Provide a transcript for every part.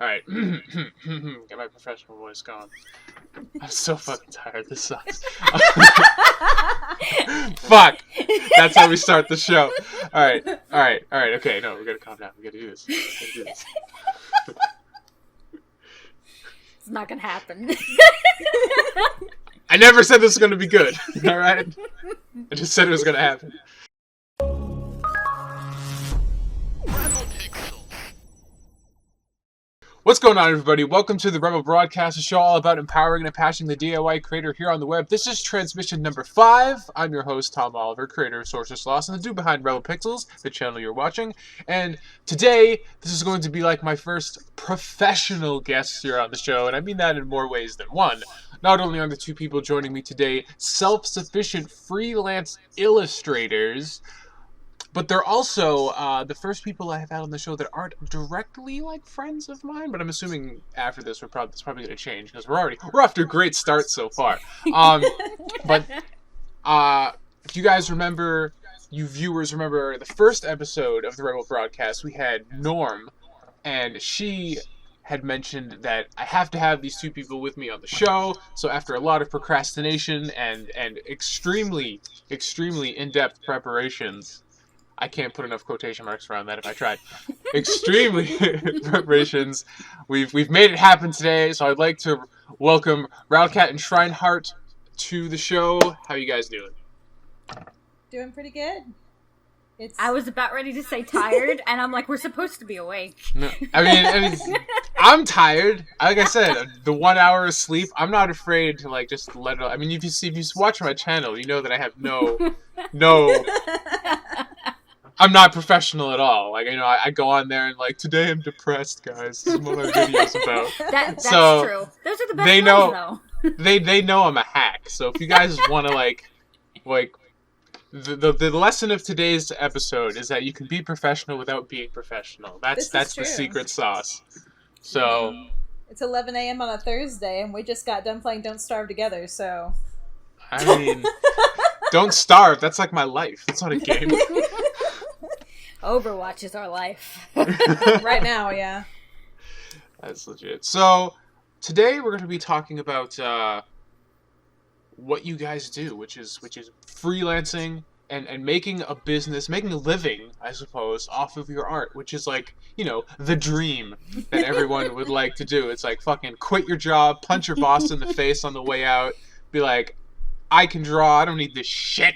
Alright. Get my professional voice going. I'm so fucking tired. This sucks. Fuck! That's how we start the show. Alright. Okay, no, we're gonna calm down. We gotta do this. It's not gonna happen. I never said this was gonna be good. Alright? I just said it was gonna happen. What's going on, everybody? Welcome to the Rebel Broadcast, a show all about empowering and impassioning the DIY creator here on the web. This is transmission number 5. I'm your host, Tom Oliver, creator of Sources Lost, and the dude behind Rebel Pixels, the channel you're watching. And today, this is going to be like my first professional guest here on the show, and I mean that in more ways than one. Not only are the two people joining me today self-sufficient freelance illustrators, but they're also the first people I have had on the show that aren't directly like friends of mine. But I'm assuming after this, it's probably going to change because we're off to a great start so far. But if you guys remember, you viewers remember the first episode of the Rebel Broadcast, we had Norm, and she had mentioned that I have to have these two people with me on the show. So after a lot of procrastination and extremely in-depth preparations. I can't put enough quotation marks around that if I tried. Extremely preparations. We've made it happen today, so I'd like to welcome Rattlecat and Shrineheart to the show. How you guys doing? Doing pretty good. I was about ready to say tired, and I'm like, we're supposed to be awake. No, I mean, I'm tired. Like I said, the 1 hour of sleep, I'm not afraid to like just let it. I mean, if you watch my channel, you know that I have no. I'm not professional at all. Like, you know, I go on there and like, today I'm depressed, guys. This is what my video's about. That's true. Those are the best ones, though. They know I'm a hack. So if you guys want to like, the lesson of today's episode is that you can be professional without being professional. That's the secret sauce. So it's 11 a.m. on a Thursday, and we just got done playing Don't Starve together. So I mean, Don't Starve. That's like my life. It's not a game. Overwatch is our life. Right now, yeah. That's legit. So, today we're going to be talking about what you guys do, which is freelancing and making a business, making a living, I suppose, off of your art, which is like, you know, the dream that everyone would like to do. It's like fucking quit your job, punch your boss in the face on the way out, be like, I can draw, I don't need this shit,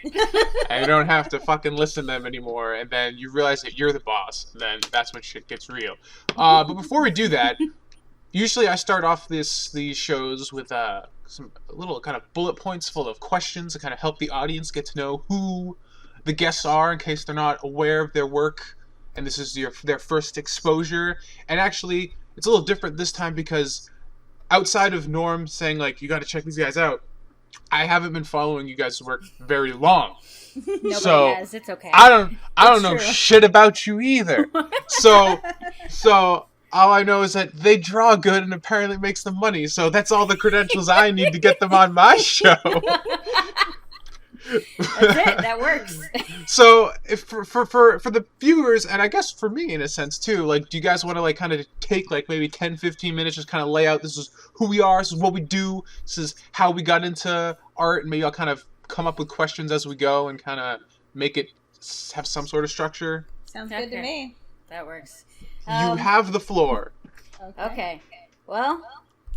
and you don't have to fucking listen to them anymore, and then you realize that you're the boss, then that's when shit gets real. But before we do that, usually I start off these shows with some little kind of bullet points full of questions to kind of help the audience get to know who the guests are in case they're not aware of their work, and this is their first exposure. And actually, it's a little different this time because outside of Norm saying, like, you gotta check these guys out, I haven't been following you guys' work very long. Nobody has. It's okay. I don't know shit about you either. So all I know is that they draw good and apparently makes them money. So that's all the credentials I need to get them on my show. That's it. That works. So if for the viewers, and I guess for me in a sense too, like, do you guys want to like kind of take like maybe 10-15 minutes, just kind of lay out, this is who we are, this is what we do, this is how we got into art, and maybe I'll kind of come up with questions as we go and kind of make it have some sort of structure. Sounds good to me. That works. You have the floor. Okay. Well,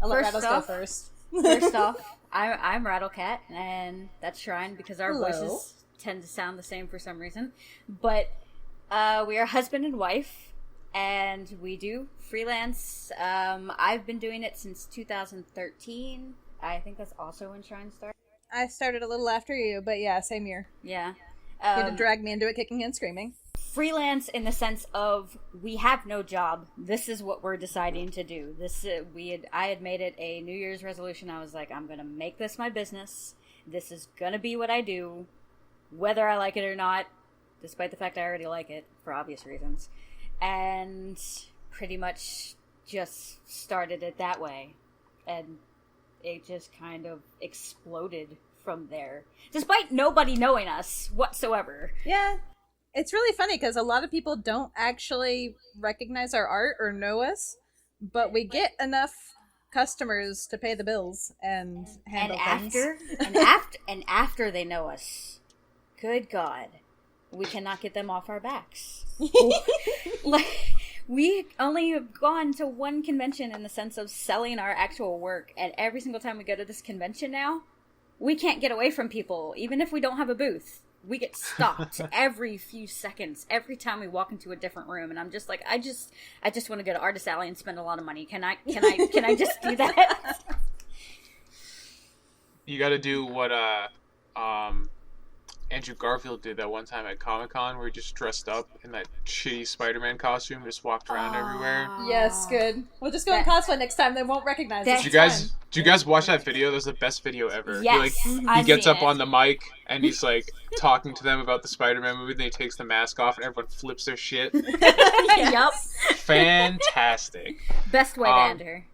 I'll let Rattles go first. First off, I'm Rattlecat, and that's Shrine because our Hello. voices tend to sound the same for some reason. But we are husband and wife, and we do freelance. I've been doing it since 2013. I think that's also when Shrine started. I started a little after you, but yeah, same year. Yeah. You had to drag me into it kicking and screaming. Freelance in the sense of we have no job. This is what we're deciding to do. I had made it a New Year's resolution. I was like, I'm going to make this my business. This is going to be what I do, whether I like it or not, despite the fact I already like it for obvious reasons. And pretty much just started it that way. And it just kind of exploded from there, despite nobody knowing us whatsoever. Yeah. It's really funny because a lot of people don't actually recognize our art or know us. but we get enough customers to pay the bills and handle things. And after they know us, good God, we cannot get them off our backs. Like, we only have gone to one convention in the sense of selling our actual work, and every single time we go to this convention now, we can't get away from people, even if we don't have a booth. We get stopped every few seconds, every time we walk into a different room, and I'm just like, I just want to go to Artist Alley and spend a lot of money. Can I just do that? You got to do what Andrew Garfield did that one time at Comic-Con, where he just dressed up in that shitty Spider-Man costume, just walked around everywhere. Yes, good. We'll just go in cosplay next time. They won't recognize us. Did you guys watch that video? That's the best video ever. Yes, he gets up on the mic and he's like talking to them about the Spider-Man movie, and then he takes the mask off and everyone flips their shit. Yep. Fantastic. Best way to enter.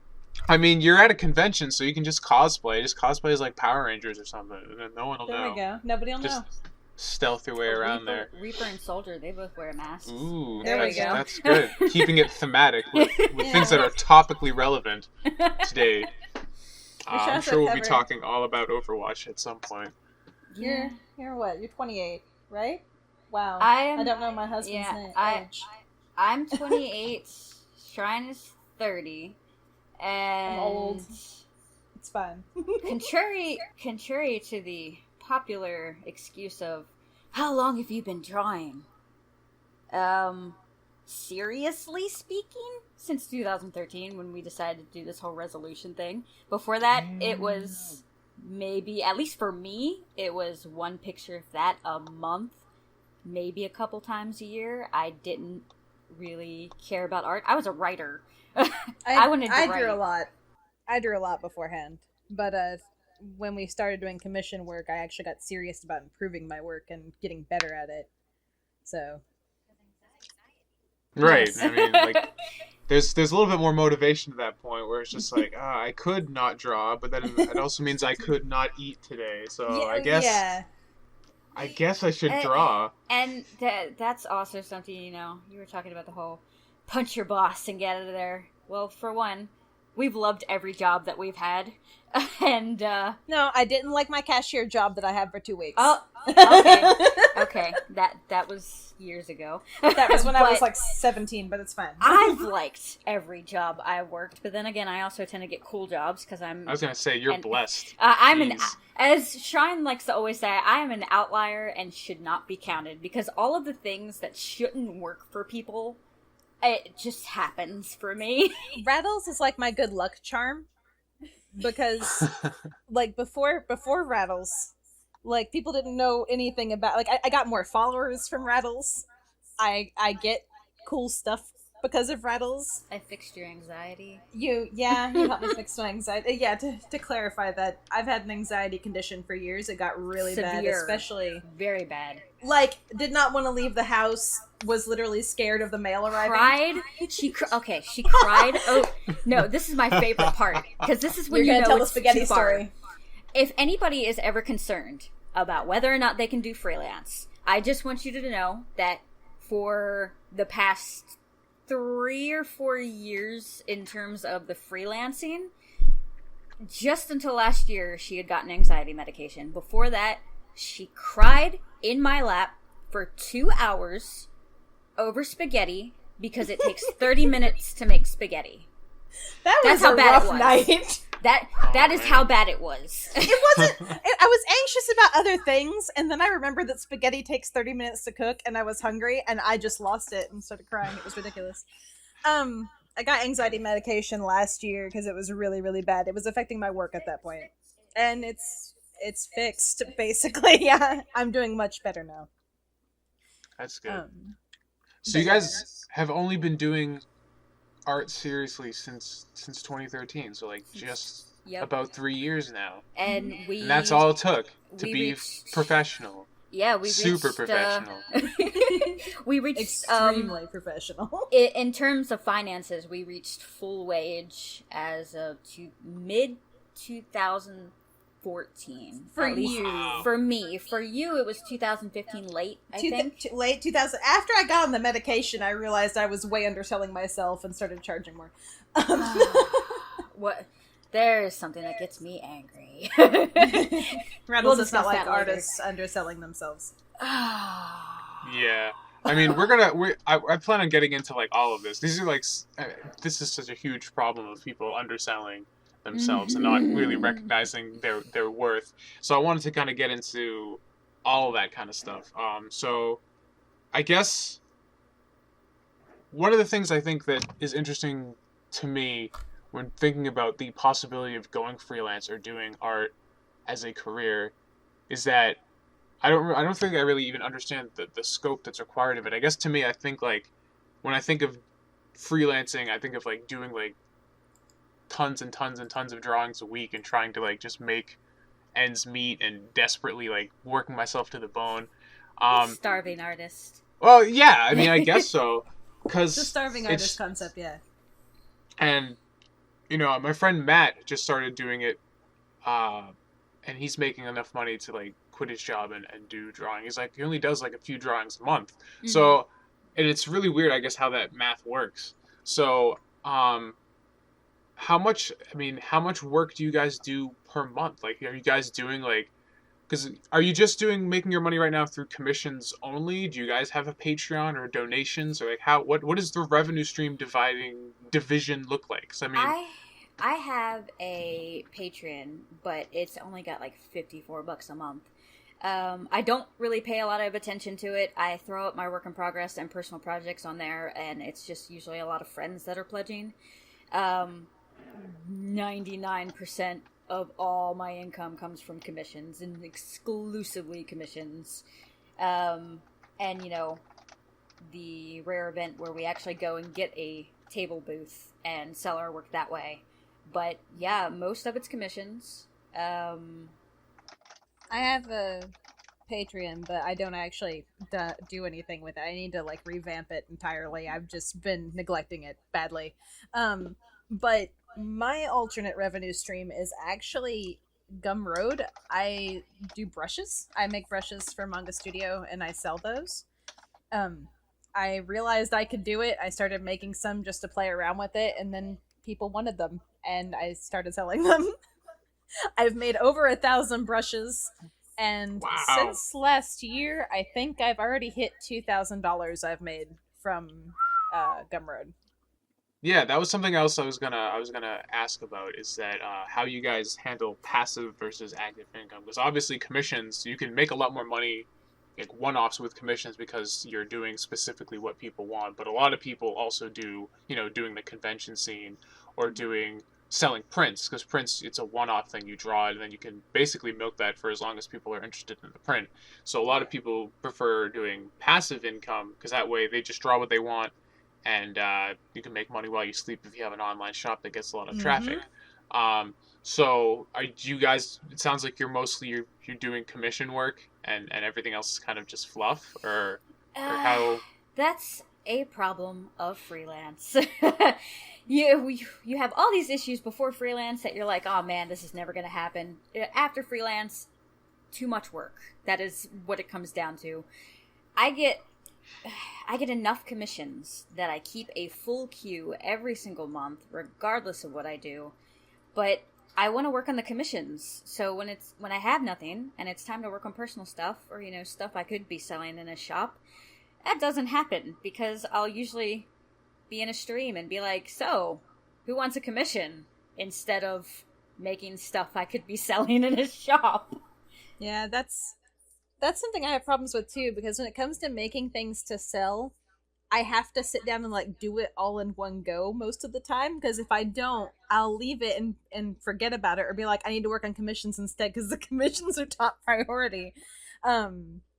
I mean, you're at a convention, so you can just cosplay. Just cosplay as like Power Rangers or something. No one will know. There we go. Nobody will know. Stealth your way around there. Reaper and Soldier, they both wear masks. Ooh, there we go. That's good. Keeping it thematic with things that are topically relevant today. I'm sure we'll be talking all about Overwatch at some point. You're what? You're 28, right? Wow. I don't know my husband's name. I'm 28. Shrine is 30. And I'm old. It's fine. contrary to the popular excuse of how long have you been drawing? Seriously speaking, since 2013 when we decided to do this whole resolution thing. Before that, it was maybe, at least for me, it was one picture of that a month, maybe a couple times a year. I didn't really care about art. I was a writer. I wanted to write. I drew a lot beforehand, but when we started doing commission work, I actually got serious about improving my work and getting better at it. So, right. Yes. I mean, like, there's a little bit more motivation to that point where it's just like, I could not draw, but then it also means I could not eat today. So yeah, I guess I should draw. And that's also something, you were talking about the whole punch your boss and get out of there. Well, for one, we've loved every job that we've had. And no, I didn't like my cashier job that I had for 2 weeks. Oh, okay. That was years ago. That was when I was like 17, but it's fine. I've liked every job I worked, but then again, I also tend to get cool jobs because I was gonna say you're blessed. As Shrine likes to always say, I am an outlier and should not be counted because all of the things that shouldn't work for people, it just happens for me. Rattles is like my good luck charm. Because, like, before Rattles, like, people didn't know anything about, like, I got more followers from Rattles. I get cool stuff because of Rattles. I fixed your anxiety. You helped me fix my anxiety. Yeah, to clarify that, I've had an anxiety condition for years. It got really bad, especially... Very bad. Like, did not want to leave the house, was literally scared of the mail arriving. Cried? She cried. Oh, no, this is my favorite part. Because this is when you're you know tell the it's spaghetti too far. Story. If anybody is ever concerned about whether or not they can do freelance, I just want you to know that for the past 3 or 4 years in terms of the freelancing, just until last year, she had gotten anxiety medication. Before that, she cried in my lap for 2 hours over spaghetti because it takes 30 minutes to make spaghetti. That's how bad it was. Night. That is how bad it was. It wasn't. I was anxious about other things, and then I remembered that spaghetti takes 30 minutes to cook, and I was hungry, and I just lost it and started crying. It was ridiculous. I got anxiety medication last year because it was really, really bad. It was affecting my work at that point, and it's fixed basically. Yeah, I'm doing much better now. That's good. So you guys have only been doing art seriously since 2013, so like just about 3 years now. And that's all it took to be professional. Yeah, we super reached, professional. We reached extremely professional. In terms of finances, we reached full wage as of mid 2013. For At least you. For me. For you, it was 2015 late, I think. Late 2000. After I got on the medication, I realized I was way underselling myself and started charging more. What? There's something that gets me angry. Rattles is not like artists underselling themselves. Yeah. I mean, I plan on getting into like all of this. These are like, this is such a huge problem of people underselling themselves and not really recognizing their worth. So I wanted to kind of get into all of that kind of stuff. So I guess one of the things I think that is interesting to me when thinking about the possibility of going freelance or doing art as a career is that I don't think I really even understand the scope that's required of it. I guess to me, I think like when I think of freelancing, I think of like doing like tons and tons and tons of drawings a week and trying to like just make ends meet and desperately like working myself to the bone. Starving artist. Well, yeah, I mean, I guess so. It's a starving artist concept, yeah. And you know, my friend Matt just started doing it, and he's making enough money to like quit his job and do drawing. He's like, he only does like a few drawings a month. Mm-hmm. So, and it's really weird, I guess, how that math works. So, how much work do you guys do per month? Like, are you guys doing like, because are you just making your money right now through commissions only? Do you guys have a Patreon or donations, or like what does the revenue stream division look like? 'Cause I mean, I have a Patreon, but it's only got like $54 a month. I don't really pay a lot of attention to it. I throw up my work in progress and personal projects on there, and it's just usually a lot of friends that are pledging. 99% of all my income comes from commissions, and exclusively commissions. And, you know, the rare event where we actually go and get a table booth and sell our work that way. But, yeah, most of it's commissions. I have a Patreon, but I don't actually do anything with it. I need to like revamp it entirely. I've just been neglecting it badly. But my alternate revenue stream is actually Gumroad. I do brushes. I make brushes for Manga Studio and I sell those. I realized I could do it. I started making some just to play around with it, and then people wanted them, and I started selling them. I've made over 1,000 brushes, and since last year, I think I've already hit $2,000 I've made from Gumroad. Yeah, that was something else I was gonna ask about, is that how you guys handle passive versus active income, because obviously commissions, you can make a lot more money like one-offs with commissions because you're doing specifically what people want, but a lot of people also do, you know, doing the convention scene or selling prints, because prints, it's a one-off thing. You draw it and then you can basically milk that for as long as people are interested in the print. So a lot of people prefer doing passive income because that way they just draw what they want, and you can make money while you sleep if you have an online shop that gets a lot of traffic. So you guys, it sounds like you're doing commission work and everything else is kind of just fluff, or how? That's a problem of freelance. You have all these issues before freelance that you're like, oh man, this is never going to happen. After freelance, too much work. That is what it comes down to. I get enough commissions that I keep a full queue every single month, regardless of what I do. But I want to work on the commissions. So when I have nothing and it's time to work on personal stuff, or, you know, stuff I could be selling in a shop, that doesn't happen because I'll usually be in a stream and be like, so who wants a commission, instead of making stuff I could be selling in a shop. Yeah, that's something I have problems with too, because when it comes to making things to sell, I have to sit down and like do it all in one go most of the time, because if I don't, I'll leave it and forget about it, or be like, I need to work on commissions instead, because the commissions are top priority.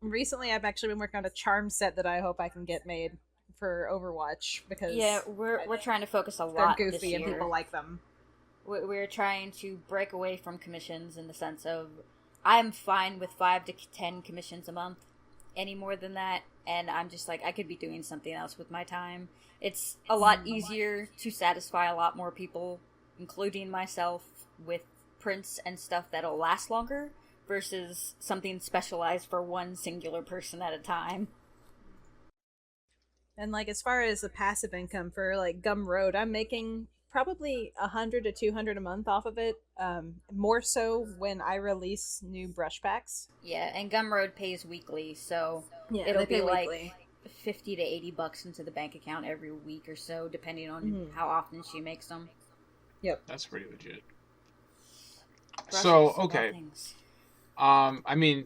Recently I've actually been working on a charm set that I hope I can get made for Overwatch, because we're trying to focus a lot. They're goofy this year. And people like them. We're trying to break away from commissions in the sense of I'm fine with 5 to 10 commissions a month. Any more than that, and I'm just like, I could be doing something else with my time. It's a lot easier to satisfy a lot more people, including myself, with prints and stuff that'll last longer versus something specialized for one singular person at a time. And like as far as the passive income for like Gumroad, I'm making probably 100 to 200 a month off of it. More so when I release new brush packs. Yeah, and Gumroad pays weekly, so Yeah, it'll they pay be like weekly. 50 to 80 bucks into the bank account every week or so, depending on how often she makes them. Yep. That's pretty legit. Brushes, So, of all okay. things. I mean,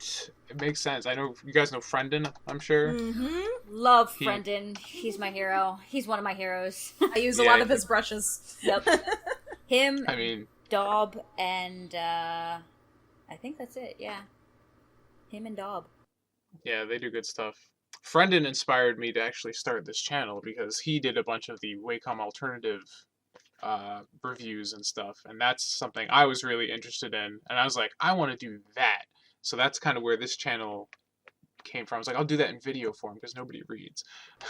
it makes sense. I know you guys know Friendin, I'm sure. Mm-hmm. Love Brendan. He's my hero. He's one of my heroes. I use a Yeah. lot of his brushes. Yep. Him, I mean, Daub, and I think that's it, yeah. Him and Daub. yeah, they do good stuff. Friendin inspired me to actually start this channel because he did a bunch of the Wacom alternative reviews and stuff, and that's something I was really interested in, and I was like, I want to do that. So that's kind of where this channel came from. I was like, I'll do that in video form because nobody reads.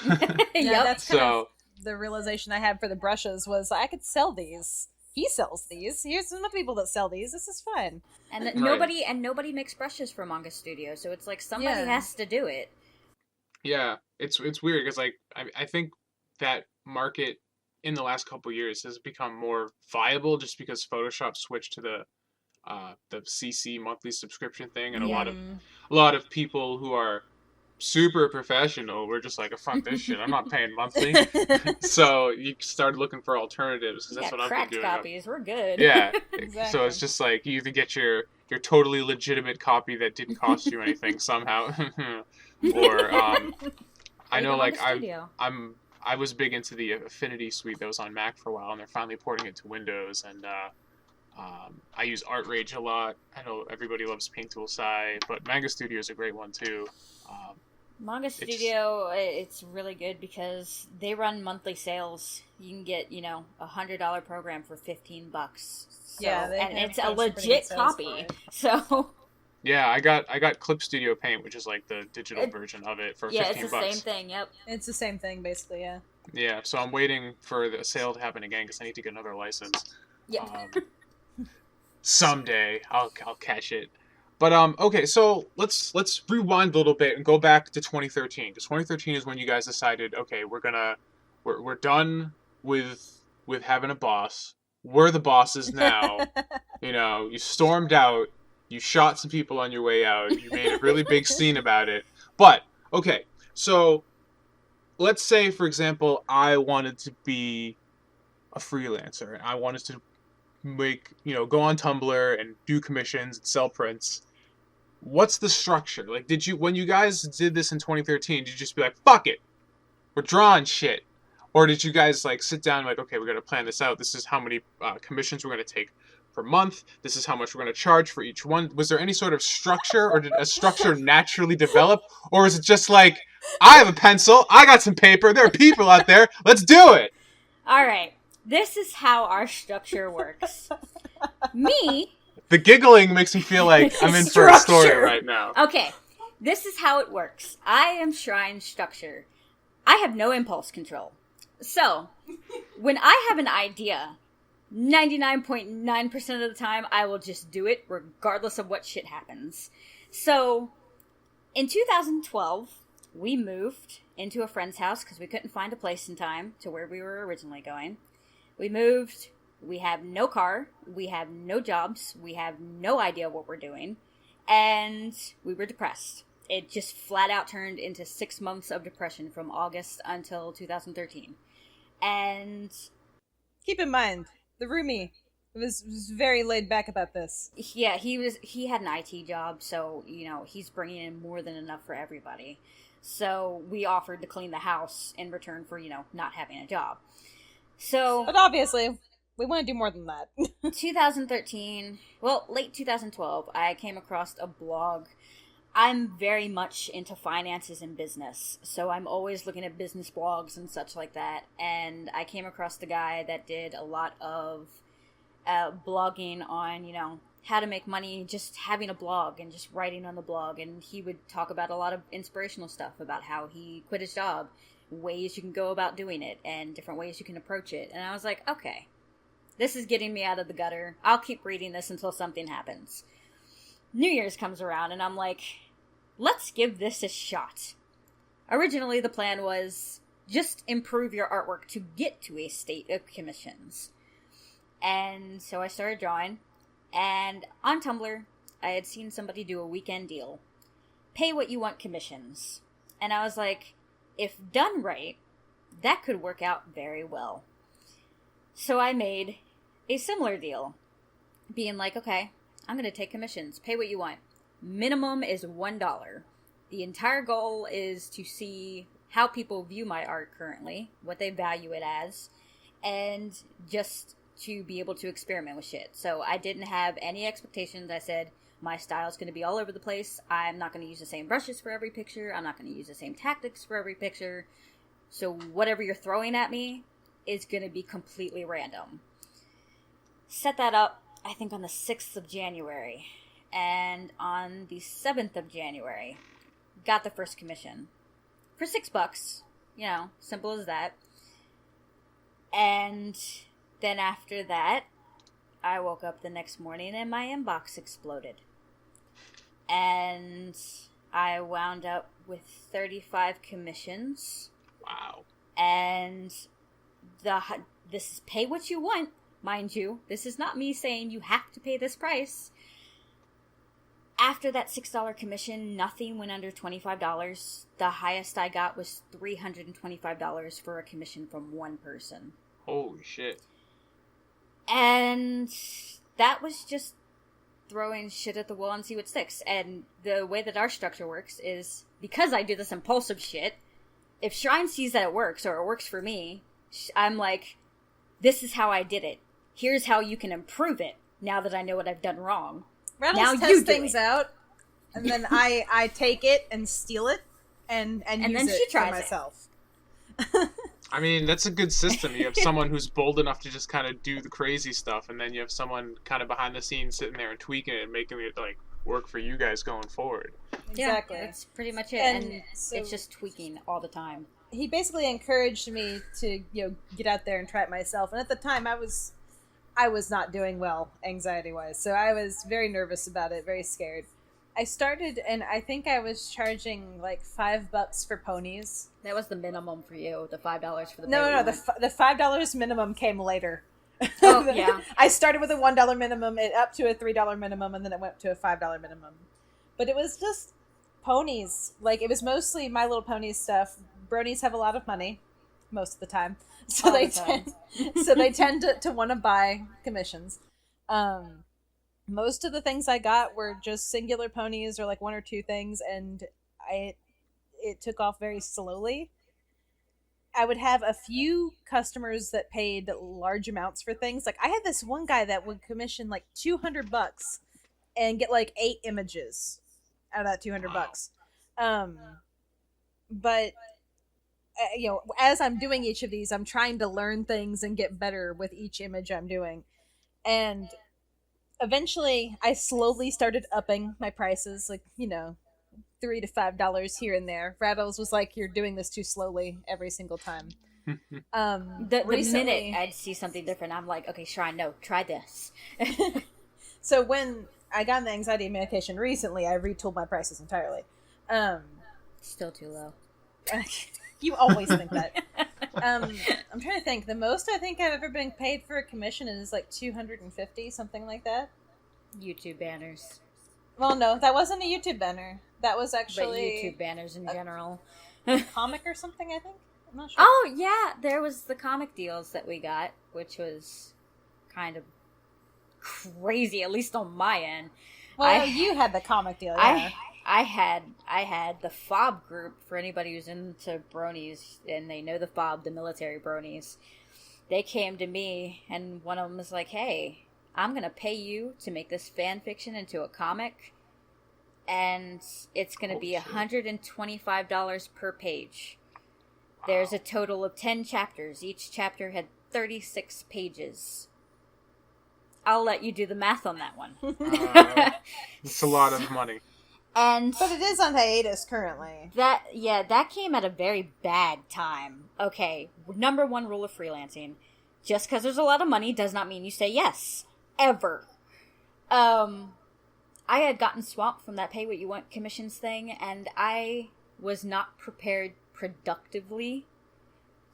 Yeah, Yep. that's kind So of the realization I had for the brushes was I could sell these. He sells these. Here's some of the people that sell these. This is fun. And Right. nobody makes brushes for Manga Studio, so it's like somebody Yeah. has to do it. yeah, it's weird because like I think that market in the last couple years has become more viable just because Photoshop switched to the CC monthly subscription thing, and Yeah. a lot of people who are super professional were just like, fuck this shit, I'm not paying monthly. So you started looking for alternatives because Yeah, that's what I've cracked been doing. copies, we're good. Yeah. Exactly. So it's just like you either get your totally legitimate copy that didn't cost you anything somehow, or I know like I was big into the Affinity suite that was on Mac for a while, and they're finally porting it to Windows, and I use ArtRage a lot. I know everybody loves Paint Tool Sai, but Manga Studio is a great one too. Manga Studio, it's really good because they run monthly sales. You can get, $100 program for $15. So, Yeah, they and have it's a some pretty legit good sales copy. for it. So Yeah, I got Clip Studio Paint, which is like the digital version of it for yeah, 15 it's the bucks. same thing. Yep. It's the same thing, basically, yeah. Yeah, so I'm waiting for the sale to happen again because I need to get another license. Yep. Someday I'll catch it. But okay, so let's rewind a little bit and go back to 2013. Because 2013 is when you guys decided, okay, we're done with having a boss. We're the bosses now. You stormed out. You shot some people on your way out. You made a really big scene about it. But okay, so let's say, for example, I wanted to be a freelancer and I wanted to go on Tumblr and do commissions and sell prints. What's the structure? Like, when you guys did this in 2013, did you just be like, fuck it, we're drawing shit? Or did you guys like sit down and like, okay, we're going to plan this out. This is how many commissions we're going to take per month. This is how much we're going to charge for each one. Was there any sort of structure, or did a structure naturally develop? Or is it just like, I have a pencil, I got some paper, there are people out there, let's do it? All right. This is how our structure works. Me. The giggling makes me feel like I'm in for a story right now. Okay. This is how it works. I am Shrine Structure. I have no impulse control. So, when I have an idea, 99.9% of the time, I will just do it regardless of what shit happens. So, in 2012, we moved into a friend's house because we couldn't find a place in time to where we were originally going. We moved. We have no car. We have no jobs. We have no idea what we're doing. And we were depressed. It just flat out turned into 6 months of depression from August until 2013. And Keep in mind, the roomie was very laid back about this. yeah, he had an IT job, so, he's bringing in more than enough for everybody. So we offered to clean the house in return for, not having a job. So, But obviously, we want to do more than that. 2013, late 2012, I came across a blog. I'm very much into finances and business, so I'm always looking at business blogs and such like that, and I came across the guy that did a lot of blogging on, how to make money just having a blog and just writing on the blog, and he would talk about a lot of inspirational stuff about how he quit his job, ways you can go about doing it, and different ways you can approach it, and I was like, okay, This is getting me out of the gutter. I'll keep reading this until something happens. New Year's comes around, and I'm like, let's give this a shot. Originally, the plan was just improve your artwork to get to a state of commissions. And so I started drawing, and on Tumblr, I had seen somebody do a weekend deal. Pay what you want commissions. And I was like, if done right, that could work out very well. So I made a similar deal, being like, okay, I'm going to take commissions. Pay what you want. Minimum is $1. The entire goal is to see how people view my art currently, what they value it as, and just to be able to experiment with shit. So I didn't have any expectations. I said, my style is going to be all over the place. I'm not going to use the same brushes for every picture. I'm not going to use the same tactics for every picture. So whatever you're throwing at me is going to be completely random. Set that up, I think, on the 6th of January. And on the 7th of January, got the first commission. For $6. You know, simple as that. And then after that, I woke up the next morning and my inbox exploded. And I wound up with 35 commissions. Wow. And this is pay what you want, mind you. This is not me saying you have to pay this price. After that $6 commission, nothing went under $25. The highest I got was $325 for a commission from one person. Holy shit. And that was just throwing shit at the wall and see what sticks. And the way that our structure works is, because I do this impulsive shit, if Shrine sees that it works, or it works for me, I'm like, this is how I did it. Here's how you can improve it, now that I know what I've done wrong. Rattles tests things out, and then I take it and steal it and use then it she tries for myself. I mean, that's a good system. You have someone who's bold enough to just kind of do the crazy stuff, and then you have someone kind of behind the scenes sitting there and tweaking it and making it, like, work for you guys going forward. Exactly. Yeah, that's pretty much it. And so it's just tweaking all the time. He basically encouraged me to, get out there and try it myself. And at the time, I was not doing well anxiety-wise, so I was very nervous about it, very scared. I started, and I think I was charging like $5 for ponies. That was the minimum for you, the $5 for the No, the $5 minimum came later. Oh, yeah. I started with a $1 minimum, it up to a $3 minimum, and then it went to a $5 minimum. But it was just ponies. Like, it was mostly My Little Ponies stuff. Bronies have a lot of money most of the time, so they tend to want to buy commissions. Most of the things I got were just singular ponies, or like one or two things, and it took off very slowly. I would have a few customers that paid large amounts for things. Like, I had this one guy that would commission like $200 and get like 8 images out of that $200. But as I'm doing each of these, I'm trying to learn things and get better with each image I'm doing. And eventually I slowly started upping my prices, like, $3 to $5 here and there. Rattles was like, you're doing this too slowly every single time. The minute I'd see something different, I'm like, okay, Shrine, no, try this. So when I got the anxiety medication recently, I retooled my prices entirely. Still too low. You always think that. I'm trying to think. The most I think I've ever been paid for a commission is like $250, something like that. YouTube banners. Well, no, that wasn't a YouTube banner. That was But actually YouTube banners in general. a comic or something, I think. I'm not sure. Oh, yeah, there was the comic deals that we got, which was kind of crazy, at least on my end. Well, you had the comic deal, yeah. I had the FOB group, for anybody who's into bronies, and they know the FOB, the military bronies. They came to me, and one of them was like, hey, I'm going to pay you to make this fan fiction into a comic, and it's going to be $125 per page. There's a total of 10 chapters. Each chapter had 36 pages. I'll let you do the math on that one. It's a lot of money. But it is on hiatus currently. That came at a very bad time. Okay, number one rule of freelancing. just because there's a lot of money does not mean you say yes. Ever. I had gotten swamped from that pay what you want commissions thing, and I was not prepared productively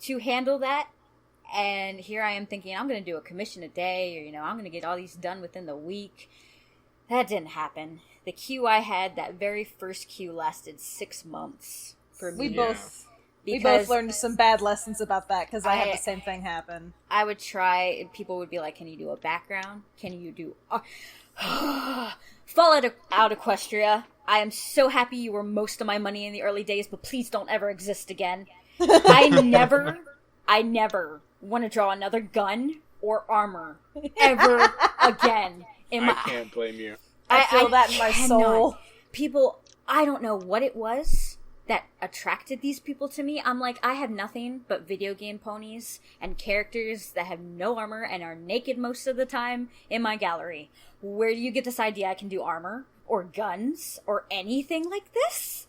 to handle that. And here I am thinking, I'm going to do a commission a day, or, I'm going to get all these done within the week. That didn't happen. The queue I had, that very first queue lasted 6 months for me. We both learned some bad lessons about that, because I had the same thing happen. I would try, and people would be like, can you do a background? Can you do... Fallout Equestria. I am so happy you were most of my money in the early days, but please don't ever exist again. I never want to draw another gun or armor ever again. I can't blame you. I feel that in my soul. People, I don't know what it was that attracted these people to me. I'm like, I have nothing but video game ponies and characters that have no armor and are naked most of the time in my gallery. Where do you get this idea I can do armor or guns or anything like this?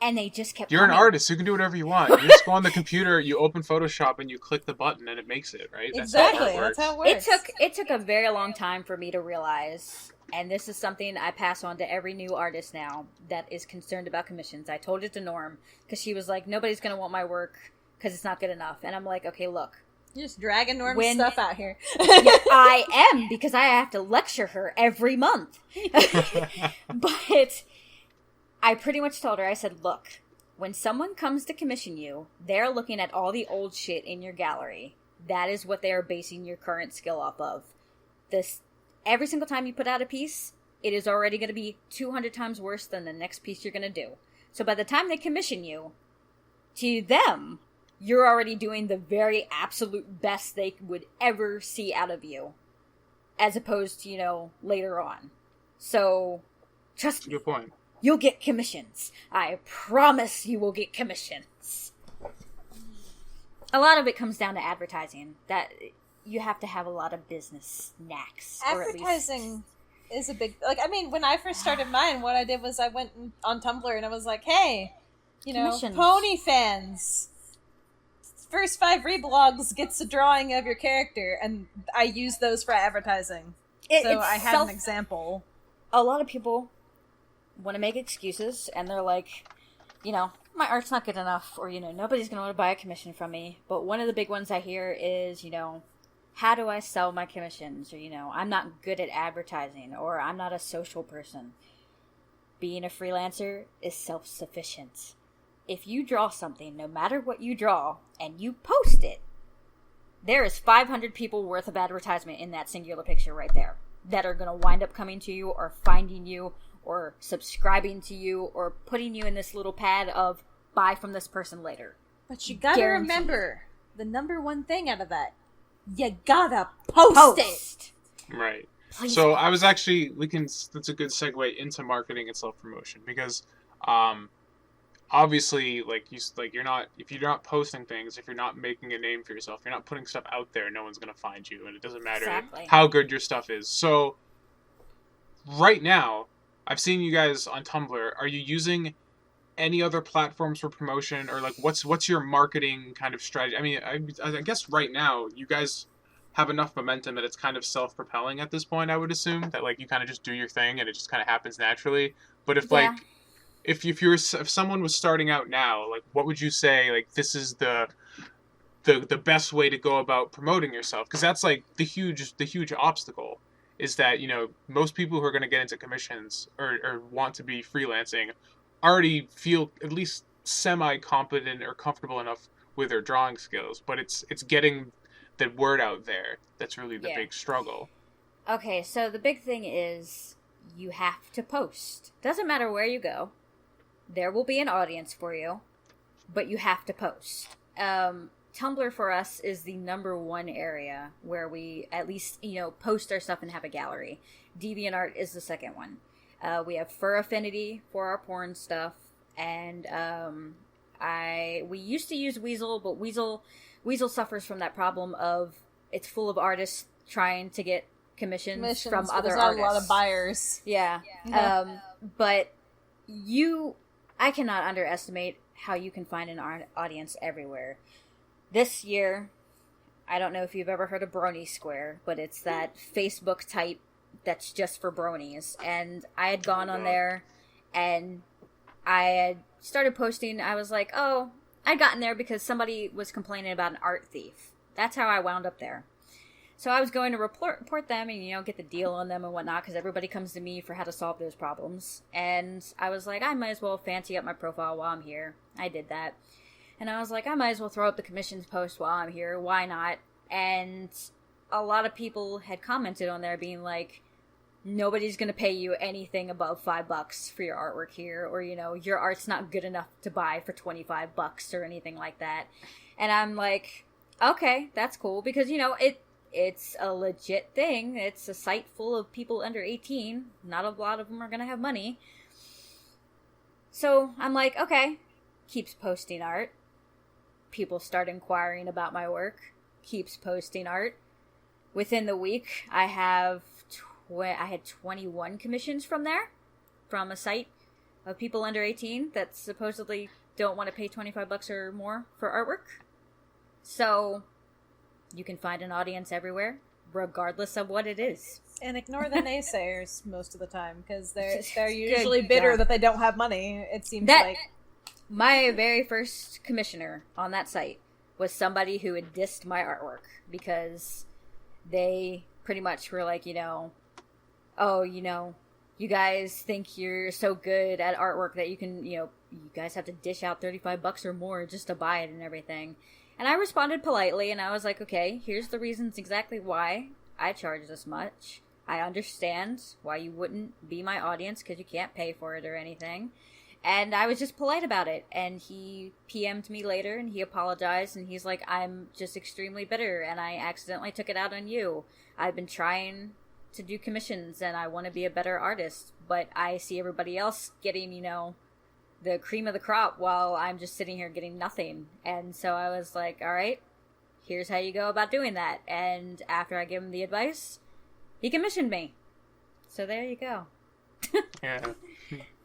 And they just kept You're coming. an artist. You can do whatever you want. You just go on the computer, you open Photoshop, and you click the button, and it makes it, right? Exactly. That's how it works. It took a very long time for me to realize, and this is something I pass on to every new artist now that is concerned about commissions. I told it to Norm, because she was like, nobody's going to want my work because it's not good enough. And I'm like, okay, look. You're just dragging Norm's stuff out here. Yeah, I am, because I have to lecture her every month. But I pretty much told her, I said, look, when someone comes to commission you, they're looking at all the old shit in your gallery. That is what they are basing your current skill off of. Every single time you put out a piece, it is already going to be 200 times worse than the next piece you're going to do. So by the time they commission you, to them, you're already doing the very absolute best they would ever see out of you. As opposed to, later on. So, trust me. Good point. You'll get commissions. I promise you will get commissions. A lot of it comes down to advertising. That you have to have a lot of business knacks. Advertising is a big... when I first started mine, what I did was I went on Tumblr and I was like, hey, pony fans... First 5 reblogs gets a drawing of your character, and I use those for advertising. I had an example. A lot of people want to make excuses, and they're like, my art's not good enough, or, nobody's going to want to buy a commission from me. But one of the big ones I hear is, how do I sell my commissions? Or, I'm not good at advertising, or I'm not a social person. Being a freelancer is self-sufficient. If you draw something, no matter what you draw, and you post it, there is 500 people worth of advertisement in that singular picture right there that are going to wind up coming to you or finding you or subscribing to you or putting you in this little pad of buy from this person later. But you gotta remember the number one thing out of that. You gotta post it. Right. Please. So I was actually, that's a good segue into marketing and self-promotion because, obviously, you're not, if you're not posting things, if you're not making a name for yourself, you're not putting stuff out there, no one's going to find you, and it doesn't matter how good your stuff is. So, right now, I've seen you guys on Tumblr. Are you using any other platforms for promotion, or, what's your marketing kind of strategy? I mean, I guess right now, you guys have enough momentum that it's kind of self-propelling at this point, I would assume, that, you kind of just do your thing, and it just kind of happens naturally. But if someone was starting out now, what would you say, this is the best way to go about promoting yourself? Because that's, the huge obstacle is that, most people who are going to get into commissions or want to be freelancing already feel at least semi-competent or comfortable enough with their drawing skills. But it's getting the word out there that's really the big struggle. Okay, so the big thing is you have to post. Doesn't matter where you go. There will be an audience for you, but you have to post. Tumblr for us is the number one area where we at least, post our stuff and have a gallery. DeviantArt is the second one. We have Fur Affinity for our porn stuff, and we used to use Weasel, but Weasel suffers from that problem of it's full of artists trying to get commissions from other artists. There's not a lot of buyers. Yeah. But I cannot underestimate how you can find an audience everywhere. This year, I don't know if you've ever heard of Brony Square, but it's that Facebook type that's just for bronies. And I had gone on there, and I had started posting. I was like, oh, I'd gotten there because somebody was complaining about an art thief. That's how I wound up there. So I was going to report them and, you know, get the deal on them and whatnot, because everybody comes to me for how to solve those problems. And I was like, I might as well fancy up my profile while I'm here. I did that. And I was like, I might as well throw up the commissions post while I'm here. Why not? And a lot of people had commented on there being like, nobody's going to pay you anything above $5 for your artwork here. Or, you know, your art's not good enough to buy for $25 or anything like that. And I'm like, okay, that's cool. Because, you know, it's a legit thing. It's a site full of people under 18. Not a lot of them are going to have money. So I'm like, okay. Keeps posting art. People start inquiring about my work. Keeps posting art. Within the week, I had 21 commissions from there. From a site of people under 18 that supposedly don't want to pay $25 or more for artwork. So you can find an audience everywhere, regardless of what it is. And ignore the naysayers most of the time, because they're usually bitter that they don't have money, it seems like. My very first commissioner on that site was somebody who had dissed my artwork, because they pretty much were like, you know, oh, you know, you guys think you're so good at artwork that you can, you know, you guys have to dish out $35 or more just to buy it and everything. And I responded politely, and I was like, okay, here's the reasons exactly why I charge this much. I understand why you wouldn't be my audience, because you can't pay for it or anything. And I was just polite about it. And he PM'd me later, and he apologized, and he's like, I'm just extremely bitter, and I accidentally took it out on you. I've been trying to do commissions, and I want to be a better artist, but I see everybody else getting, you know, the cream of the crop while I'm just sitting here getting nothing. And so I was like, all right, here's how you go about doing that. And after I gave him the advice, he commissioned me. So there you go. Yeah.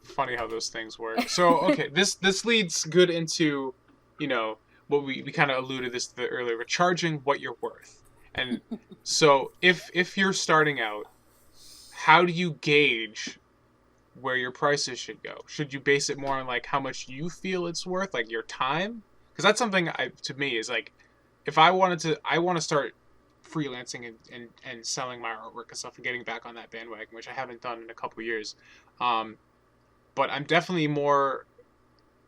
Funny how those things work. So, okay, this leads good into, you know, what we kind of alluded this to earlier. We're charging what you're worth. And so if you're starting out, how do you gauge where your prices should go? Should you base it more on like how much you feel it's worth, like your time? Because that's something to me is like, if I want to start freelancing and selling my artwork and stuff and getting back on that bandwagon, which I haven't done in a couple years. But I'm definitely more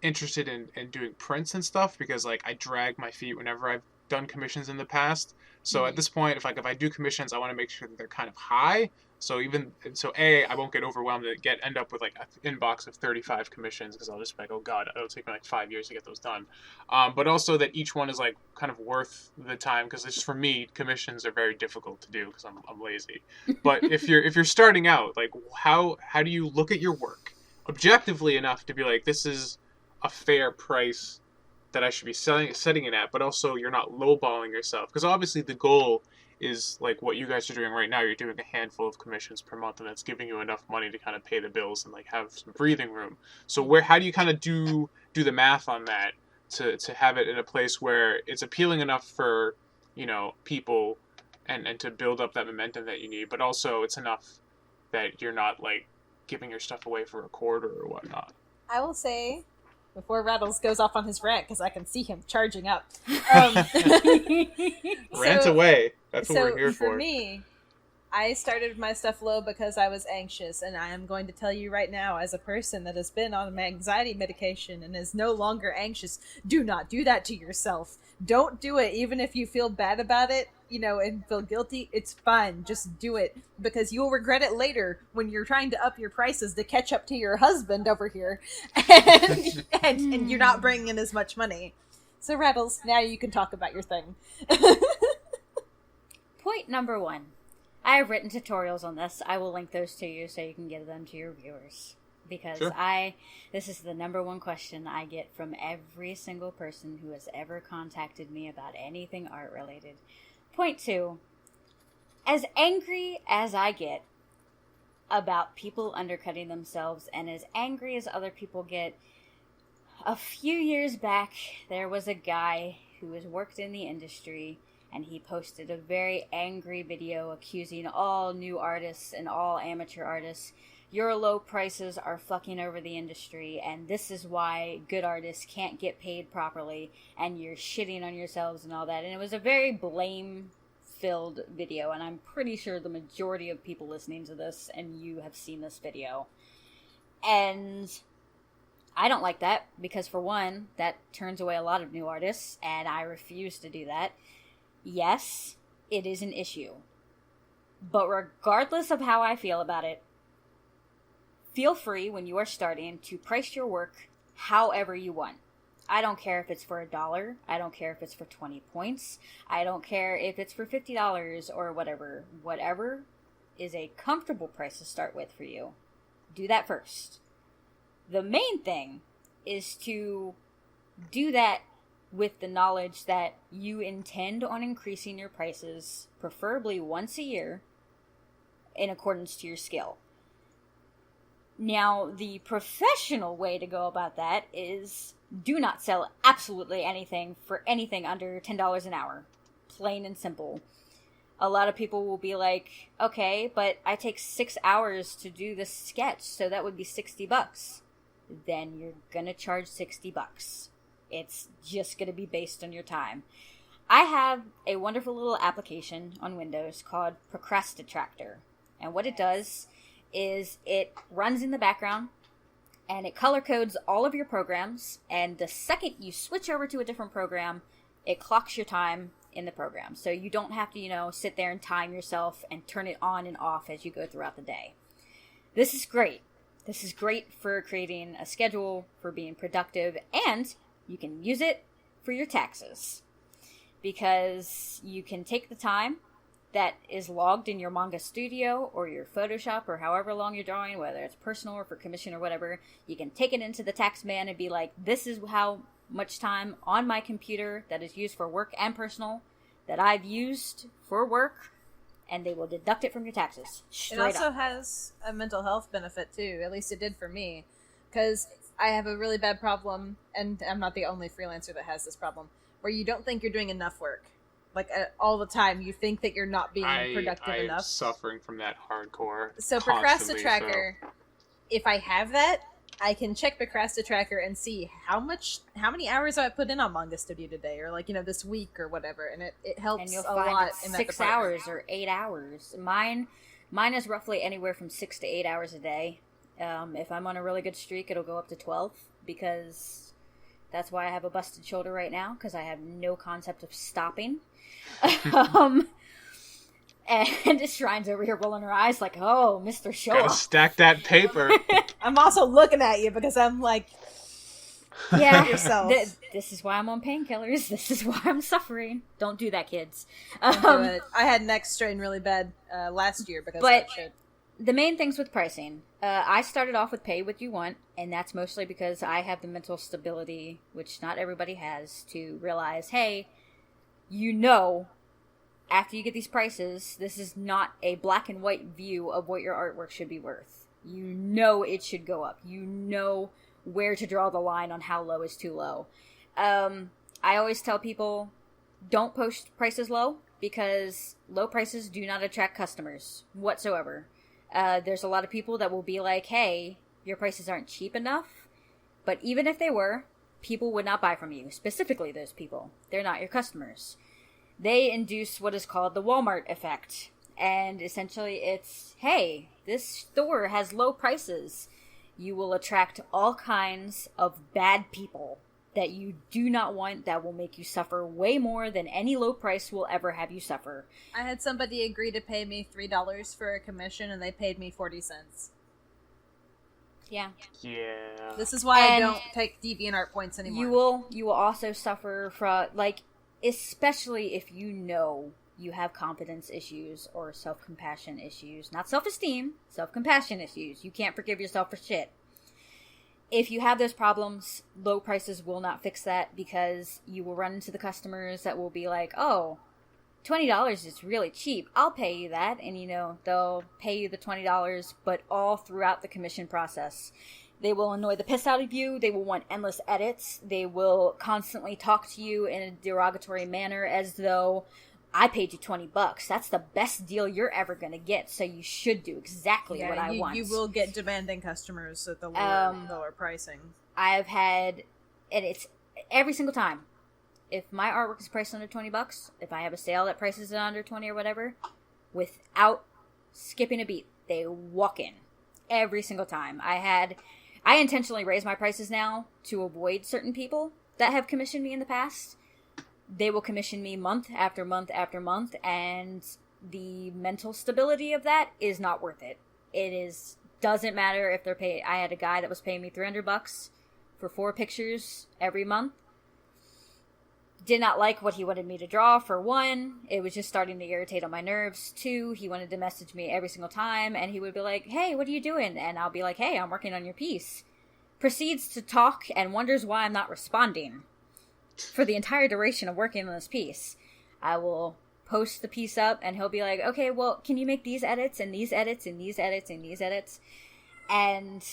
interested in doing prints and stuff, because like I drag my feet whenever I've done commissions in the past. So at this point, if I do commissions, I want to make sure that they're kind of high. So I won't get overwhelmed and end up with like an inbox of 35 commissions, because I'll just be like, oh god, it'll take me like 5 years to get those done. But also that each one is like kind of worth the time, because just for me, commissions are very difficult to do because I'm lazy. But if you're starting out, like how do you look at your work objectively enough to be like, this is a fair price that I should be setting it at, but also you're not lowballing yourself, because obviously the goal is like what you guys are doing right now. You're doing a handful of commissions per month, and that's giving you enough money to kind of pay the bills and like have some breathing room. So how do you kind of do the math on that to have it in a place where it's appealing enough for, you know, people and to build up that momentum that you need, but also it's enough that you're not like giving your stuff away for a quarter or whatnot? I will say, before Rattles goes off on his rant, because I can see him charging up. Rant away. That's what we're here for. For me, I started my stuff low because I was anxious, and I am going to tell you right now, as a person that has been on anxiety medication and is no longer anxious, do not do that to yourself. Don't do it, even if you feel bad about it, you know, and feel guilty. It's fine. Just do it, because you'll regret it later when you're trying to up your prices to catch up to your husband over here, and you're not bringing in as much money. So Rattles, now you can talk about your thing. Point number 1. I have written tutorials on this. I will link those to you so you can give them to your viewers. Because sure. This is the number 1 question I get from every single person who has ever contacted me about anything art related. Point 2. As angry as I get about people undercutting themselves, and as angry as other people get, a few years back, there was a guy who has worked in the industry, and he posted a very angry video accusing all new artists and all amateur artists, your low prices are fucking over the industry, and this is why good artists can't get paid properly, and you're shitting on yourselves and all that. And it was a very blame-filled video, and I'm pretty sure the majority of people listening to this and you have seen this video. And I don't like that, because for one, that turns away a lot of new artists, and I refuse to do that. Yes, it is an issue. But regardless of how I feel about it, feel free when you are starting to price your work however you want. I don't care if it's for $1. I don't care if it's for 20 points. I don't care if it's for $50 or whatever. Whatever is a comfortable price to start with for you. Do that first. The main thing is to do that with the knowledge that you intend on increasing your prices, preferably once a year, in accordance to your skill. Now, the professional way to go about that is do not sell absolutely anything for anything under $10 an hour. Plain and simple. A lot of people will be like, okay, but I take 6 hours to do this sketch, so that would be $60. Then you're gonna charge $60. It's just gonna be based on your time. I have a wonderful little application on Windows called Tractor, and what it does is it runs in the background and it color codes all of your programs, and the second you switch over to a different program, it clocks your time in the program. So you don't have to, sit there and time yourself and turn it on and off as you go throughout the day. This is great. This is great for creating a schedule, for being productive, and you can use it for your taxes, because you can take the time that is logged in your Manga Studio or your Photoshop or however long you're drawing, whether it's personal or for commission or whatever. You can take it into the tax man and be like, this is how much time on my computer that is used for work and personal that I've used for work, and they will deduct it from your taxes. It also has a mental health benefit too, at least it did for me, because I have a really bad problem, and I'm not the only freelancer that has this problem, where you don't think you're doing enough work. Like, all the time, you think that you're not being productive enough. I'm suffering from that hardcore. So Tracker, if I have that, I can check Tracker and see how many hours have I put in on Manga Studio today, or this week or whatever, and it helps and you'll a find lot it's in that 6 department. hours or 8 hours. Mine is roughly anywhere from 6 to 8 hours a day. If I'm on a really good streak, it'll go up to 12, because that's why I have a busted shoulder right now, because I have no concept of stopping. And Shrine's over here rolling her eyes like, oh, Mr. Show Gotta Off. stack that paper. I'm also looking at you because I'm like, Yeah, yourself. This is why I'm on painkillers. This is why I'm suffering. Don't do that, kids. Don't do it. I had neck strain really bad last year because of that shit. The main things with pricing, I started off with pay what you want, and that's mostly because I have the mental stability, which not everybody has, to realize, hey, after you get these prices, this is not a black and white view of what your artwork should be worth. It should go up. Where to draw the line on how low is too low. I always tell people, don't post prices low, because low prices do not attract customers whatsoever. There's a lot of people that will be like, hey, your prices aren't cheap enough, but even if they were, people would not buy from you. Specifically those people. They're not your customers. They induce what is called the Walmart effect. And essentially it's, hey, this store has low prices. You will attract all kinds of bad people that you do not want, that will make you suffer way more than any low price will ever have you suffer. I had somebody agree to pay me $3 for a commission, and they paid me 40 cents. Yeah. Yeah. This is why I don't take DeviantArt points anymore. You will also suffer from, especially if you have confidence issues or self-compassion issues. Not self-esteem, self-compassion issues. You can't forgive yourself for shit. If you have those problems, low prices will not fix that, because you will run into the customers that will be like, oh, $20 is really cheap. I'll pay you that. And, they'll pay you the $20, but all throughout the commission process. They will annoy the piss out of you. They will want endless edits. They will constantly talk to you in a derogatory manner, as though I paid you $20. That's the best deal you're ever going to get. So you should do exactly what I want. You will get demanding customers at the lower pricing. I've had, and it's every single time. If my artwork is priced under $20, if I have a sale that prices it under 20 or whatever, without skipping a beat, they walk in every single time. I intentionally raise my prices now to avoid certain people that have commissioned me in the past. They will commission me month after month after month, and the mental stability of that is not worth it. Doesn't matter if they're paid. I had a guy that was paying me $300 for 4 pictures every month. Did not like what he wanted me to draw, for one. It was just starting to irritate on my nerves. 2, he wanted to message me every single time, and he would be like, hey, what are you doing? And I'll be like, hey, I'm working on your piece. Proceeds to talk and wonders why I'm not responding for the entire duration of working on this piece. I will post the piece up, and he'll be like, okay, well, can you make these edits, and these edits, and these edits, and these edits? And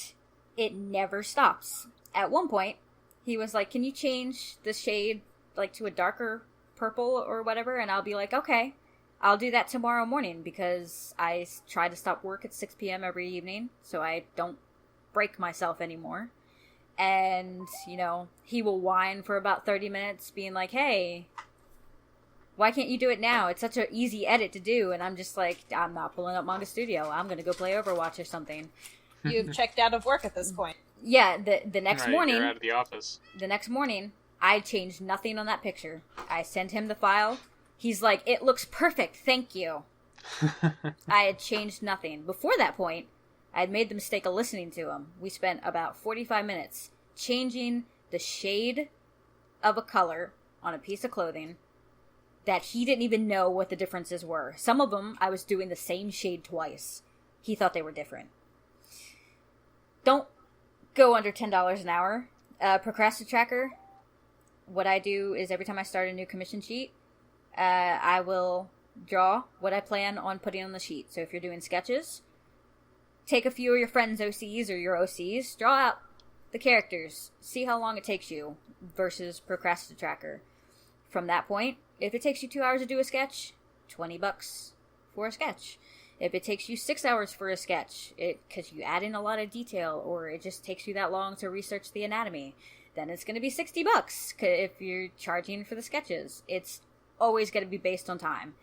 it never stops. At one point, he was like, can you change the shade like to a darker purple or whatever? And I'll be like, okay, I'll do that tomorrow morning, because I try to stop work at 6 p.m. every evening so I don't break myself anymore. And, he will whine for about 30 minutes being like, hey, why can't you do it now? It's such an easy edit to do. And I'm just like, I'm not pulling up Manga Studio. I'm going to go play Overwatch or something. You've checked out of work at this point. Yeah, the next morning. You're out of the office. The next morning, I changed nothing on that picture. I sent him the file. He's like, it looks perfect, thank you. I had changed nothing. Before that point, I had made the mistake of listening to him. We spent about 45 minutes changing the shade of a color on a piece of clothing that he didn't even know what the differences were. Some of them, I was doing the same shade twice. He thought they were different. Don't go under $10 an hour. Procrastinator. What I do is every time I start a new commission sheet, I will draw what I plan on putting on the sheet. So if you're doing sketches, take a few of your friends' OCs or your OCs, draw out the characters, see how long it takes you versus Procrastinator. From that point, if it takes you 2 hours to do a sketch, $20 for a sketch. If it takes you 6 hours for a sketch, because you add in a lot of detail, or it just takes you that long to research the anatomy, then it's going to be $60 if you're charging for the sketches. It's always going to be based on time.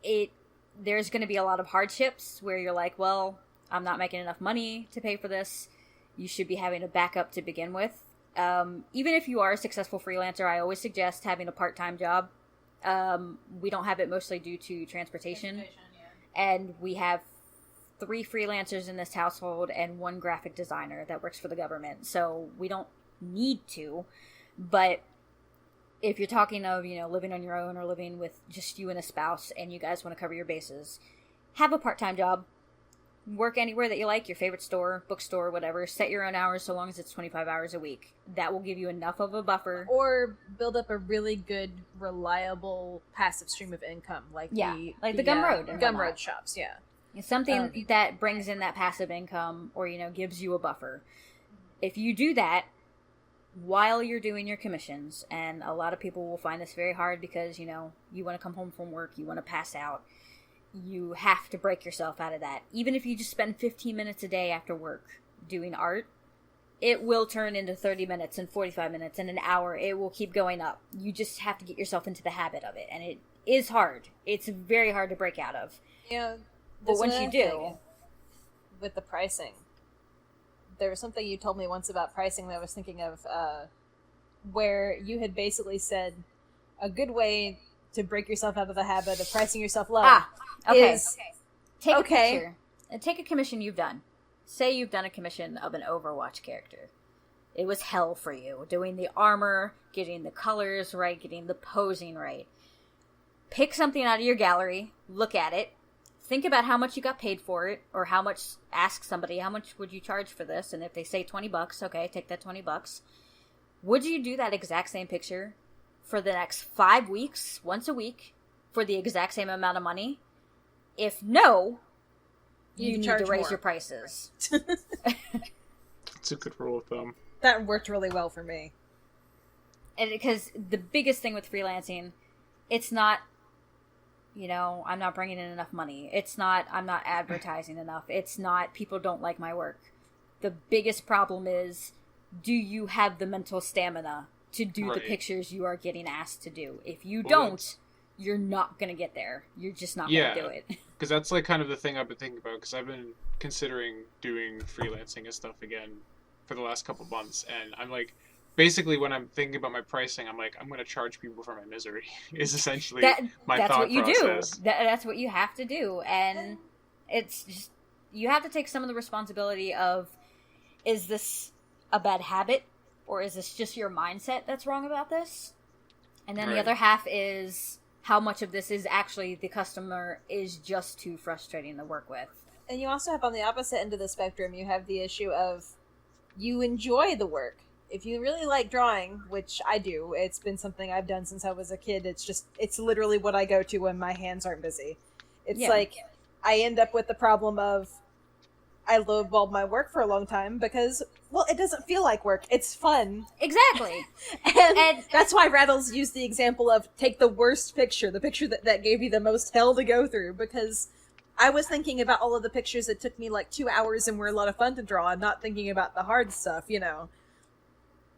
There's going to be a lot of hardships where you're like, well, I'm not making enough money to pay for this. You should be having a backup to begin with. Even if you are a successful freelancer, I always suggest having a part-time job. We don't have it mostly due to transportation. And we have 3 freelancers in this household and 1 graphic designer that works for the government. So we don't need to. But if you're talking of, living on your own or living with just you and a spouse and you guys want to cover your bases, have a part-time job. Work anywhere that you like, your favorite store, bookstore, whatever. Set your own hours so long as it's 25 hours a week. That will give you enough of a buffer. Or build up a really good, reliable, passive stream of income. Like the Gumroad. Gumroad shops, yeah. It's something that brings in that passive income or, gives you a buffer. If you do that while you're doing your commissions, and a lot of people will find this very hard because, you want to come home from work, you want to pass out. You have to break yourself out of that. Even if you just spend 15 minutes a day after work doing art, it will turn into 30 minutes and 45 minutes and an hour. It will keep going up. You just have to get yourself into the habit of it. And it is hard. It's very hard to break out of. Yeah. But once you do... With the pricing. There was something you told me once about pricing that I was thinking of, where you had basically said a good way to break yourself out of the habit of pricing yourself low is... Take a picture and take a commission you've done. Say you've done a commission of an Overwatch character. It was hell for you. Doing the armor, getting the colors right, getting the posing right. Pick something out of your gallery, look at it, think about how much you got paid for it, or ask somebody, how much would you charge for this? And if they say $20, okay, take that $20. Would you do that exact same picture for the next 5 weeks, once a week, for the exact same amount of money? If no, you need to raise your prices. It's a good rule of thumb. That worked really well for me. And because the biggest thing with freelancing, it's not you know, I'm not bringing in enough money. It's not, I'm not advertising enough. It's not, people don't like my work. The biggest problem is, do you have the mental stamina to do the Right. pictures you are getting asked to do? If you Well, don't, you're not going to get there. You're just not going to do it. Because that's like kind of the thing I've been thinking about. Because I've been considering doing freelancing and stuff again for the last couple months, and I'm like, basically when I'm thinking about my pricing, I'm like, I'm going to charge people for my misery. Is essentially my That's thought what you process. do. That's what you have to do, and it's just, you have to take some of the responsibility of, is this a bad habit, or is this just your mindset that's wrong about this? And then Right. the other half is how much of this is actually the customer is just too frustrating to work with. And you also have on the opposite end of the spectrum, you have the issue of you enjoy the work. If you really like drawing, which I do, it's been something I've done since I was a kid. It's literally what I go to when my hands aren't busy. It's like I end up with the problem of I lowballed my work for a long time because, well, it doesn't feel like work. It's fun. Exactly. And that's why Rattles used the example of take the worst picture, the picture that gave you the most hell to go through, because I was thinking about all of the pictures that took me like 2 hours and were a lot of fun to draw. I'm not thinking about the hard stuff, you know.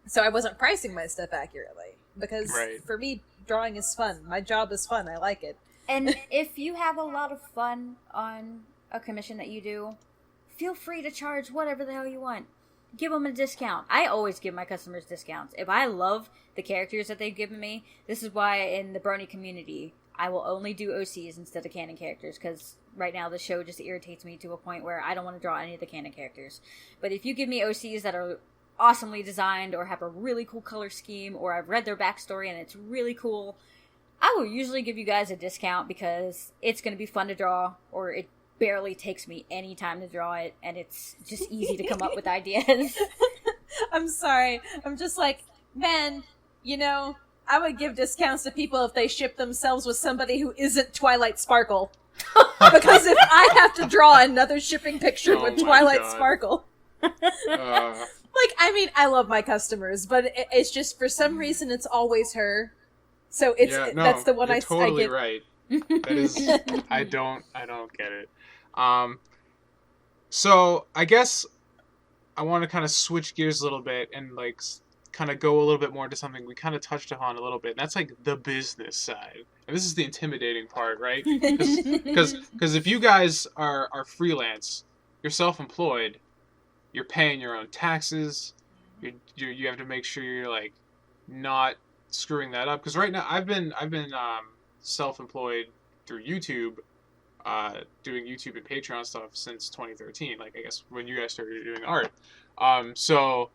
So I wasn't pricing my stuff accurately because for me, drawing is fun. My job is fun. I like it. And if you have a lot of fun on a commission that you do, feel free to charge whatever the hell you want. Give them a discount. I always give my customers discounts. If I love the characters that they've given me, this is why in the Brony community, I will only do OCs instead of canon characters, because right now the show just irritates me to a point where I don't want to draw any of the canon characters. But if you give me OCs that are awesomely designed or have a really cool color scheme, or I've read their backstory and it's really cool, I will usually give you guys a discount because it's going to be fun to draw, or it barely takes me any time to draw it, and it's just easy to come up with ideas. I'm sorry. I'm just like, man, you know, I would give discounts to people if they ship themselves with somebody who isn't Twilight Sparkle. Because if I have to draw another shipping picture with Twilight God. Sparkle... Like, I mean, I love my customers, but it's just, for some reason, it's always her. So it's that's the one you're totally I get. right. That is, I don't get it. So I guess I want to kind of switch gears a little bit and like kind of go a little bit more into something we kind of touched upon a little bit. And that's like the business side, and this is the intimidating part, right? Because if you guys are freelance, you're self-employed, you're paying your own taxes, you have to make sure you're like not screwing that up. Because right now I've been self-employed through YouTube, doing YouTube and Patreon stuff since 2013. Like, I guess when you guys started doing art. So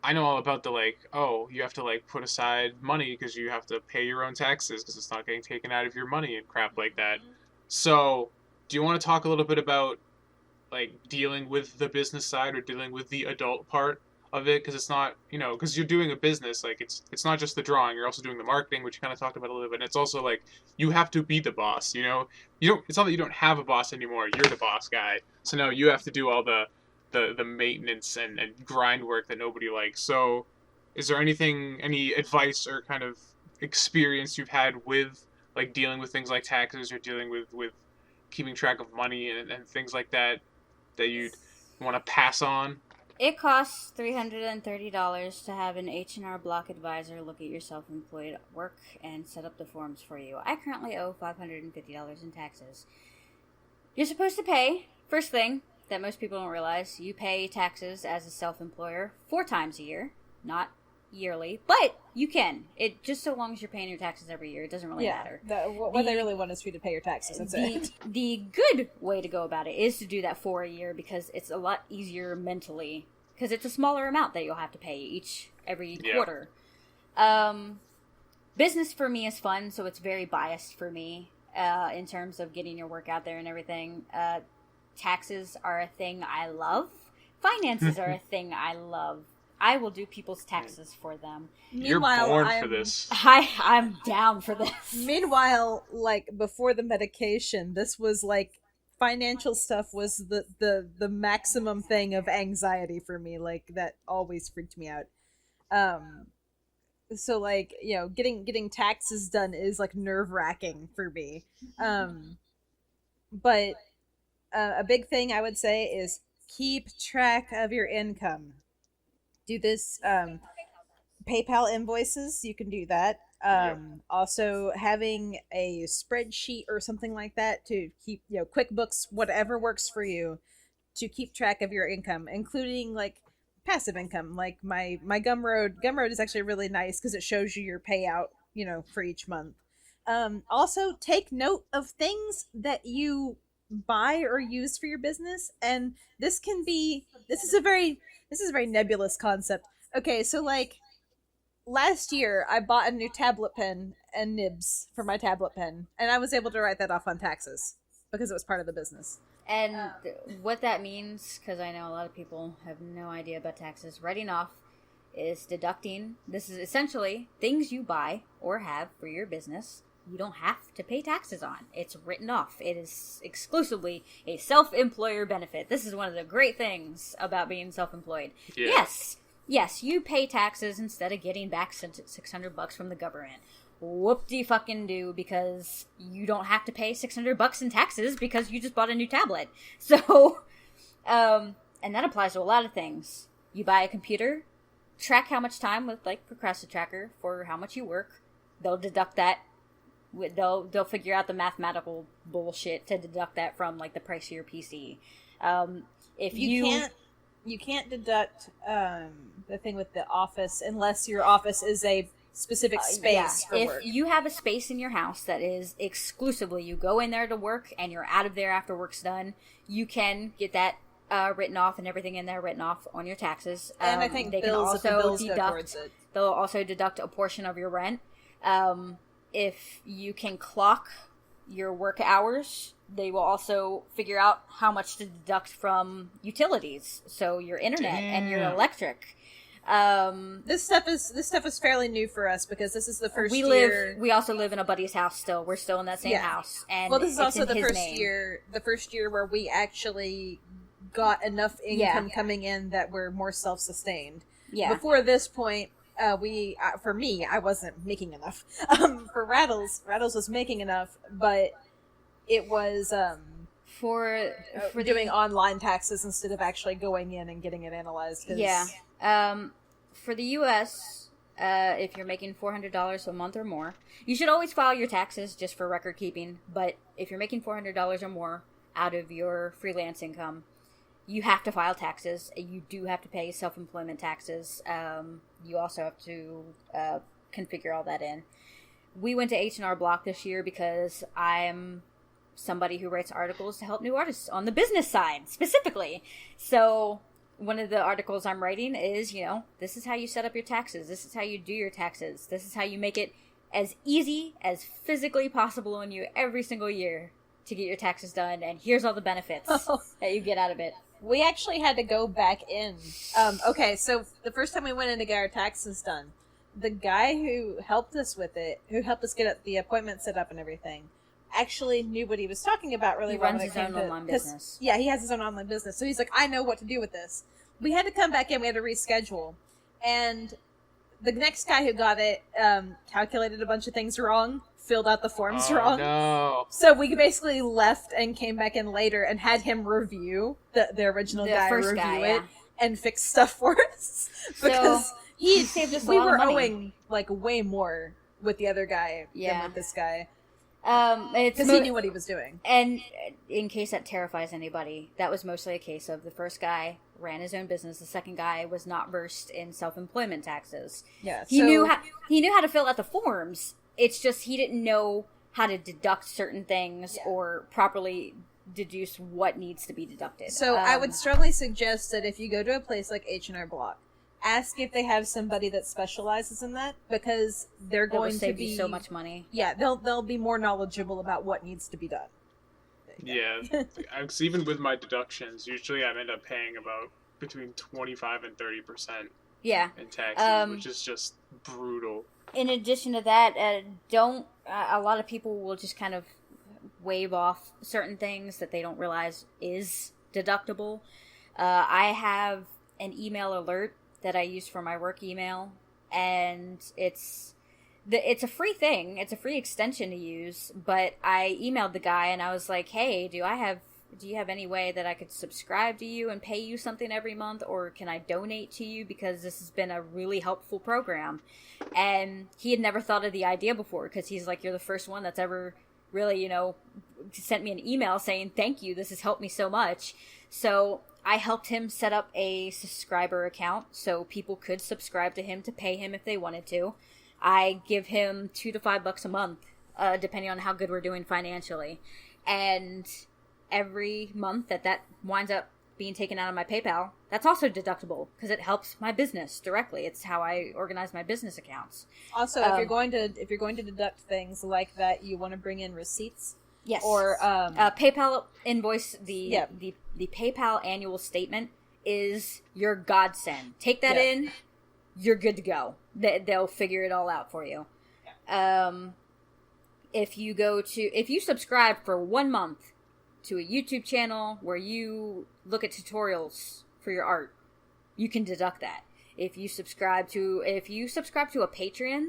I know all about the like, oh, you have to like put aside money because you have to pay your own taxes because it's not getting taken out of your money and crap like that. So do you want to talk a little bit about like dealing with the business side or dealing with the adult part of it? Because it's not, you know, because you're doing a business, like it's not just the drawing, you're also doing the marketing, which you kind of talked about a little bit, and it's also like you have to be the boss, you know. It's not that you don't have a boss anymore, you're the boss guy, so now you have to do all the maintenance and grind work that nobody likes. So is there any advice or kind of experience you've had with like dealing with things like taxes or dealing with keeping track of money and things like that you'd want to pass on? It costs $330 to have an H&R Block advisor look at your self-employed work and set up the forms for you. I currently owe $550 in taxes. You're supposed to pay, first thing that most people don't realize, you pay taxes as a self-employer 4 times a year, not yearly, but you can. It just so long as you're paying your taxes every year, it doesn't really matter. What they really want is for you to pay your taxes. That's it. The good way to go about it is to do that for a year, because it's a lot easier mentally, because it's a smaller amount that you'll have to pay every quarter. Business for me is fun, so it's very biased for me in terms of getting your work out there and everything. Taxes are a thing I love. Finances are a thing I love. I will do people's taxes for them. You're born for this. I'm down for this. Meanwhile, like, before the medication, this was like, financial stuff was the maximum thing of anxiety for me. Like, that always freaked me out. so like, getting taxes done is like nerve-wracking for me. But a big thing I would say is keep track of your income. Do this. PayPal invoices, you can do that. Yep. Also having a spreadsheet or something like that to keep, QuickBooks, whatever works for you, to keep track of your income, including like passive income. Like my Gumroad is actually really nice because it shows you your payout, for each month. Also take note of things that you buy or use for your business, and this is a very nebulous concept. Okay, so like last year I bought a new tablet pen and nibs for my tablet pen, and I was able to write that off on taxes because it was part of the business. And what that means, because I know a lot of people have no idea about taxes, writing off is deducting. This is essentially things you buy or have for your business you don't have to pay taxes on. It's written off. It is exclusively a self-employer benefit. This is one of the great things about being self-employed. Yeah. Yes, you pay taxes instead of getting back $600 from the government. Whoop-de-fucking-do, because you don't have to pay $600 in taxes because you just bought a new tablet. So, and that applies to a lot of things. You buy a computer, track how much time with, like, Procrastinator for how much you work. They'll deduct that. They'll figure out the mathematical bullshit to deduct that from, like, the price of your PC. If you can't deduct the thing with the office unless your office is a specific space for work. If you have a space in your house that is exclusively, you go in there to work and you're out of there after work's done, you can get that written off and everything in there written off on your taxes. And I think bills go towards it. They'll also deduct a portion of your rent. If you can clock your work hours, they will also figure out how much to deduct from utilities, so your internet and your electric. This stuff is fairly new for us because this is the first year. We also live in a buddy's house still. We're still in that same house, and this is also the name. first year where we actually got enough income coming in that we're more self-sustained. Yeah. Before this point, for me, I wasn't making enough. For Rattles was making enough, but it was for doing online taxes instead of actually going in and getting it analyzed. For the U.S., if you're making $400 a month or more, you should always file your taxes just for record keeping. But if you're making $400 or more out of your freelance income, you have to file taxes. You do have to pay self-employment taxes. You also have to configure all that in. We went to H&R Block this year because I'm somebody who writes articles to help new artists on the business side, specifically. So one of the articles I'm writing is, this is how you set up your taxes. This is how you do your taxes. This is how you make it as easy as physically possible on you every single year to get your taxes done. And here's all the benefits that you get out of it. We actually had to go back in. Okay, so the first time we went in to get our taxes done, the guy who helped us with it, who helped us get the appointment set up and everything, actually knew what he was talking about really well. He runs his own online business. Yeah, he has his own online business. So he's like, I know what to do with this. We had to come back in. We had to reschedule. And the next guy who got it calculated a bunch of things wrong, filled out the forms wrong. No. So we basically left and came back in later and had him review the original guy it and fix stuff for us. Because he saved us a lot we of were money. owing like way more with the other guy than with this guy. Because he knew what he was doing. And in case that terrifies anybody, that was mostly a case of the first guy ran his own business. The second guy was not versed in self-employment taxes. Yeah, he knew how to fill out the forms. It's just he didn't know how to deduct certain things or properly deduce what needs to be deducted. So I would strongly suggest that if you go to a place like H&R Block, ask if they have somebody that specializes in that, because they're going to save you so much money. Yeah, they'll be more knowledgeable about what needs to be done. Yeah, because even with my deductions, usually I end up paying about between 25 and 30%. Yeah. In taxes, which is just brutal. In addition to that, a lot of people will just kind of wave off certain things that they don't realize is deductible. I have an email alert that I use for my work email and it's a free thing. It's a free extension to use. But I emailed the guy and I was like, hey, do you have any way that I could subscribe to you and pay you something every month, or can I donate to you, because this has been a really helpful program? And he had never thought of the idea before, because he's like, you're the first one that's ever really, sent me an email saying thank you, this has helped me so much. So I helped him set up a subscriber account so people could subscribe to him to pay him if they wanted to. I give him $2 to $5 a month, depending on how good we're doing financially. And every month that winds up being taken out of my PayPal, that's also deductible because it helps my business directly. It's how I organize my business accounts. Also, if you're going to deduct things like that, you want to bring in receipts. Yes. Or PayPal invoice. The PayPal annual statement is your godsend. Take that in, you're good to go. They'll figure it all out for you. If you subscribe for 1 month to a YouTube channel where you look at tutorials for your art, you can deduct that. If you subscribe to a Patreon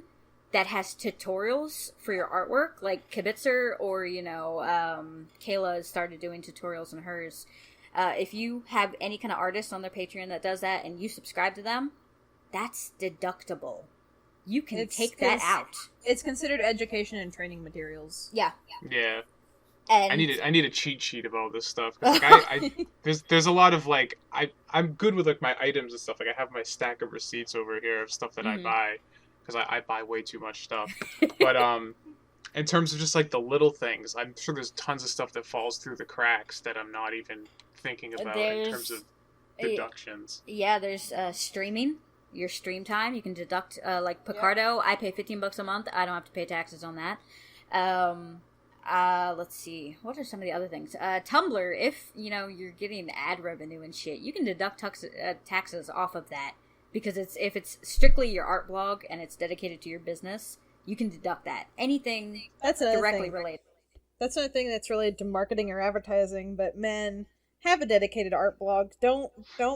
that has tutorials for your artwork, like Kibitzer or Kayla has started doing tutorials on hers. If you have any kind of artist on their Patreon that does that and you subscribe to them, that's deductible. You can take that out. It's considered education and training materials. Yeah. Yeah. And I need a cheat sheet of all this stuff. 'Cause, like, there's a lot of I'm good with like my items and stuff. Like I have my stack of receipts over here of stuff that I buy, because I buy way too much stuff. But in terms of just like the little things, I'm sure there's tons of stuff that falls through the cracks that I'm not even thinking about in terms of deductions. Yeah, there's streaming. Your stream time, you can deduct, like Picardo. I pay $15 a month. I don't have to pay taxes on that. Let's see. What are some of the other things? Tumblr, if, you're getting ad revenue and shit, you can deduct taxes off of that. Because if it's strictly your art blog and it's dedicated to your business, you can deduct that. Anything that's directly related. That's another thing that's related to marketing or advertising, but men, have a dedicated art blog. Don't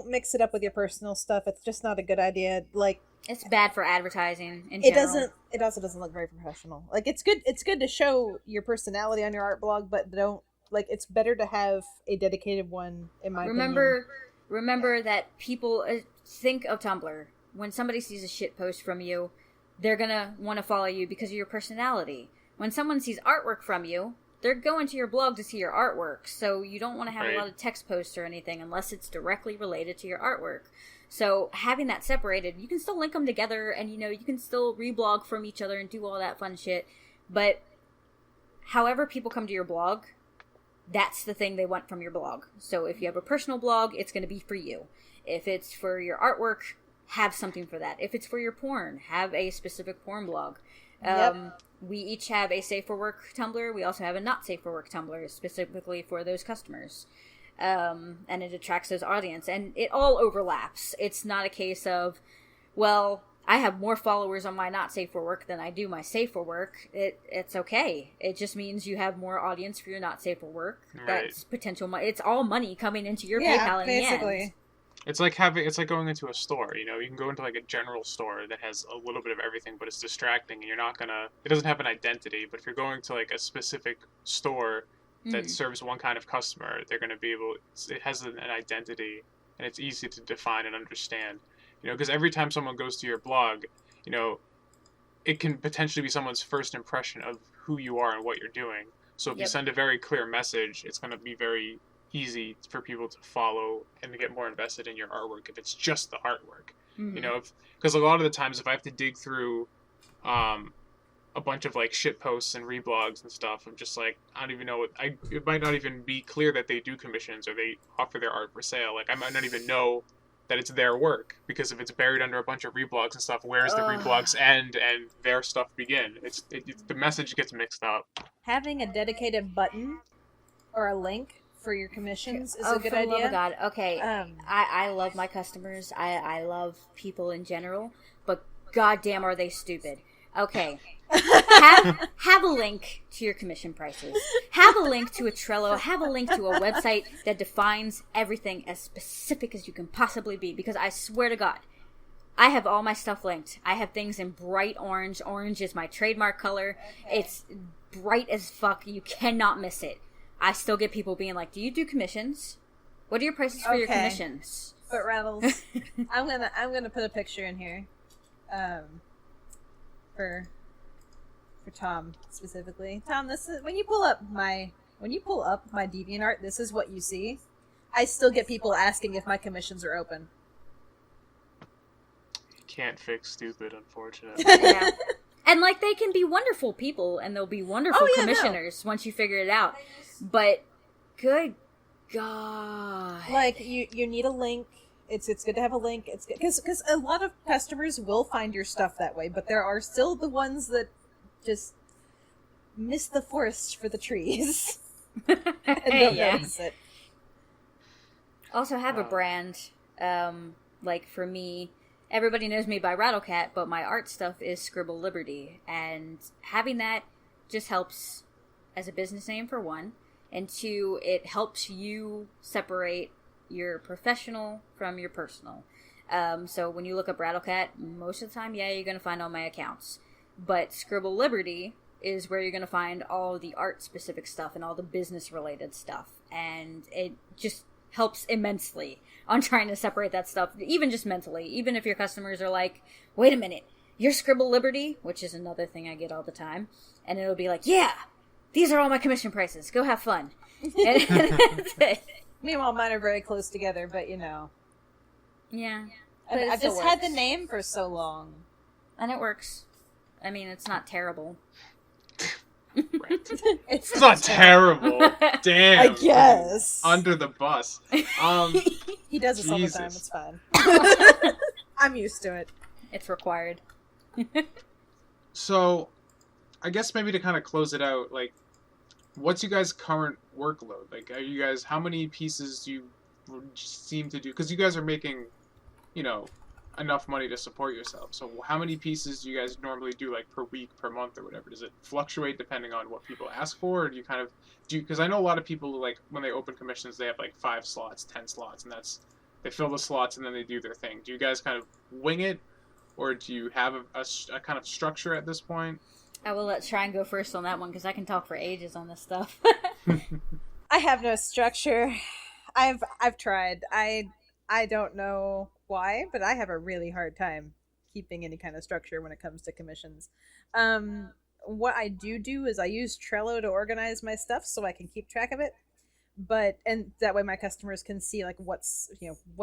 mix it up with your personal stuff. It's just not a good idea. Like, it's bad for advertising in general. It also doesn't look very professional. Like, it's good to show your personality on your art blog, but it's better to have a dedicated one, in my opinion. Remember that people think of Tumblr. When somebody sees a shit post from you, they're gonna want to follow you because of your personality. When someone sees artwork from you, they're going to your blog to see your artwork, so you don't want to have a lot of text posts or anything unless it's directly related to your artwork. So having that separated, you can still link them together, and you can still reblog from each other and do all that fun shit. But however people come to your blog, that's the thing they want from your blog. So if you have a personal blog, it's going to be for you. If it's for your artwork, have something for that. If it's for your porn, have a specific porn blog. We each have a Safe for Work Tumblr. We also have a Not Safe for Work Tumblr, specifically for those customers. And it attracts those audience. And it all overlaps. It's not a case of, well, I have more followers on my Not Safe for Work than I do my Safe for Work. It's okay. It just means you have more audience for your Not Safe for Work. Right. That's potential money. It's all money coming into your PayPal in the end. It's like going into a store, you can go into like a general store that has a little bit of everything, but it's distracting and it doesn't have an identity. But if you're going to like a specific store that serves one kind of customer, they're going to be it has an identity, and it's easy to define and understand, because every time someone goes to your blog, it can potentially be someone's first impression of who you are and what you're doing. So if you send a very clear message, it's going to be very easy for people to follow and to get more invested in your artwork if it's just the artwork. Because a lot of the times if I have to dig through a bunch of like shit posts and reblogs and stuff, I'm just like, I don't even know it might not even be clear that they do commissions or they offer their art for sale. Like I might not even know that it's their work, because if it's buried under a bunch of reblogs and stuff, where's the reblogs end and their stuff begin? The message gets mixed up. Having a dedicated button or a link for your commissions is a good idea. Oh, my God. Okay. I love my customers. I love people in general, but goddamn are they stupid. Okay. Have a link to your commission prices. Have a link to a Trello. Have a link to a website that defines everything as specific as you can possibly be. Because I swear to God, I have all my stuff linked. I have things in bright orange. Orange is my trademark color. Okay. It's bright as fuck. You cannot miss it. I still get people being like, do you do commissions? What are your prices for your commissions? But Rattles, I'm gonna put a picture in here, for Tom specifically. Tom, this is when you pull up my DeviantArt. This is what you see. I still get people asking if my commissions are open. Can't fix stupid, unfortunately. Yeah. And like they can be wonderful people, and they'll be wonderful commissioners once you figure it out. But good God, like you need a link. It's good to have a link. It's good because a lot of customers will find your stuff that way, but there are still the ones that just miss the forest for the trees and don't notice it. Also have a brand. Like for me, everybody knows me by Rattlecat, but my art stuff is Scribble Liberty, and having that just helps as a business name for one, and two, it helps you separate your professional from your personal. So when you look up Rattlecat, most of the time, you're going to find all my accounts. But Scribble Liberty is where you're going to find all the art-specific stuff and all the business-related stuff. And it just helps immensely on trying to separate that stuff, even just mentally. Even if your customers are like, wait a minute, you're Scribble Liberty? Which is another thing I get all the time. And it'll be like, yeah, these are all my commission prices. Go have fun. And that's it. Meanwhile, mine are very close together, but you know. Yeah. I've just had the name for so long. And it works. I mean, it's not terrible. Right. It's not terrible. Damn. I guess. Under the bus. He does this all the time. It's fine. I'm used to it. It's required. So, I guess maybe to kind of close it out, like, what's you guys' current workload? Like, are you guys, how many pieces do you seem to do? Because you guys are making, you know, enough money to support yourself. So how many pieces do you guys normally do, like, per week, per month, or whatever? Does it fluctuate depending on what people ask for? Or do you kind of, because I know a lot of people, like, when they open commissions, they have, like, 5 slots, 10 slots, and they fill the slots and then they do their thing. Do you guys kind of wing it? Or do you have a kind of structure at this point? I will let Shrine go first on that one, because I can talk for ages on this stuff. I have no structure. I've tried. I don't know why, but I have a really hard time keeping any kind of structure when it comes to commissions. What I do is I use Trello to organize my stuff so I can keep track of it. And that way my customers can see like what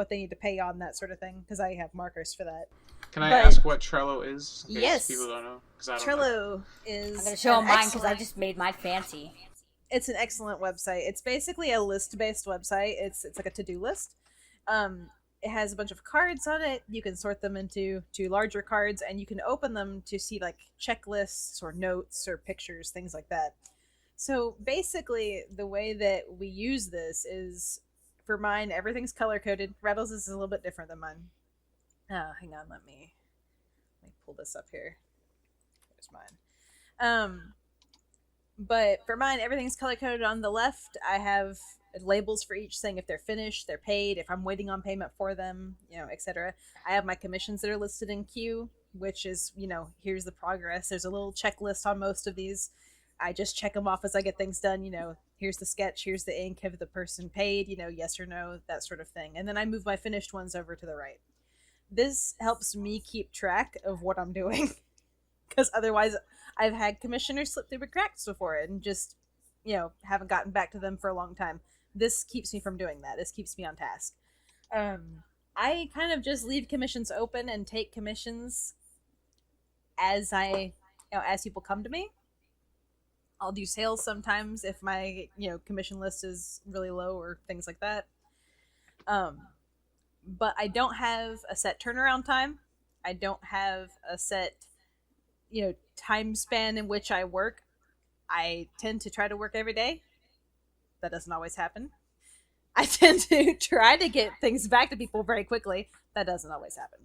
they need to pay on, that sort of thing, because I have markers for that. Can I ask what Trello is? Yes. People don't know. Trello is. I'm going to show them mine because I just made mine fancy. It's an excellent website. It's basically a list-based website. It's like a to-do list. It has a bunch of cards on it. You can sort them into larger cards, and you can open them to see like checklists or notes or pictures, things like that. So basically, the way that we use this is, for mine, everything's color-coded. Rattles is a little bit different than mine. Hang on, let me pull this up here. There's mine. But for mine, everything's color-coded. On the left, I have labels for each saying if they're finished, they're paid, if I'm waiting on payment for them, etc. I have my commissions that are listed in queue, which is, here's the progress. There's a little checklist on most of these. I just check them off as I get things done. Here's the sketch, here's the ink, have the person paid, yes or no, that sort of thing. And then I move my finished ones over to the right. This helps me keep track of what I'm doing, because otherwise I've had commissioners slip through the cracks before and just, haven't gotten back to them for a long time. This keeps me from doing that. This keeps me on task. I kind of just leave commissions open and take commissions as as people come to me. I'll do sales sometimes if my, commission list is really low or things like that. But I don't have a set turnaround time. I don't have a set, time span in which I work. I tend to try to work every day. That doesn't always happen. I tend to try to get things back to people very quickly. That doesn't always happen.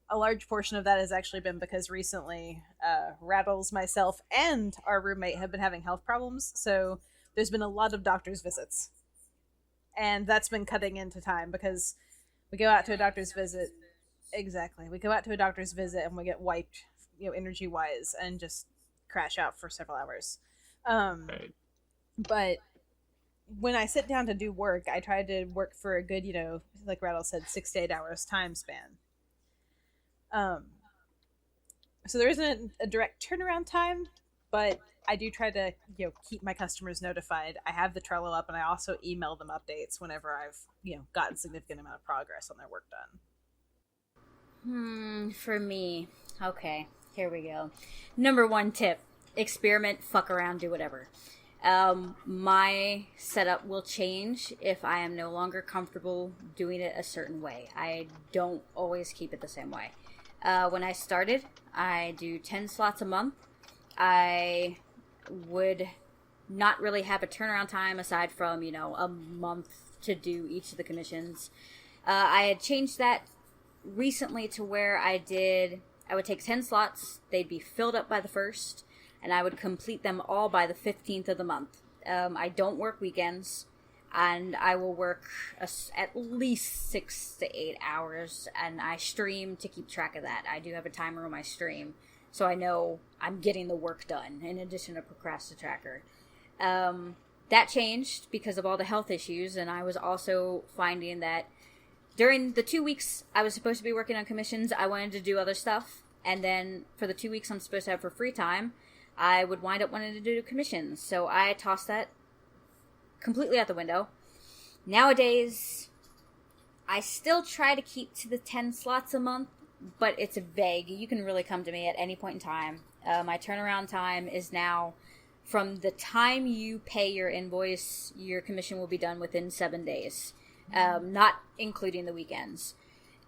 A large portion of that has actually been because recently Rattles, myself, and our roommate have been having health problems. So there's been a lot of doctor's visits. And that's been cutting into time because we go out to a doctor's visit, Exactly. We go out to a doctor's visit and we get wiped, energy wise, and just crash out for several hours. Right. But when I sit down to do work, I try to work for a good, like Rattle said, 6 to 8 hours time span. So there isn't a direct turnaround time, but I do try to, keep my customers notified. I have the Trello up, and I also email them updates whenever I've, gotten significant amount of progress on their work done. For me, okay, here we go. Number 1 tip: experiment, fuck around, do whatever. My setup will change if I am no longer comfortable doing it a certain way. I don't always keep it the same way. When I started, I do 10 slots a month. I would not really have a turnaround time aside from, a month to do each of the commissions. I had changed that recently to where I would take 10 slots, they'd be filled up by the 1st, and I would complete them all by the 15th of the month. I don't work weekends, and I will work at least 6 to 8 hours, and I stream to keep track of that. I do have a timer on my stream, so I know I'm getting the work done, in addition to Procrastina Tracker. That changed because of all the health issues, and I was also finding that during the 2 weeks I was supposed to be working on commissions, I wanted to do other stuff, and then for the 2 weeks I'm supposed to have for free time, I would wind up wanting to do commissions. So I tossed that completely out the window. Nowadays, I still try to keep to the 10 slots a month, but it's vague. You can really come to me at any point in time. My turnaround time is now from the time you pay your invoice, your commission will be done within 7 days, not including the weekends.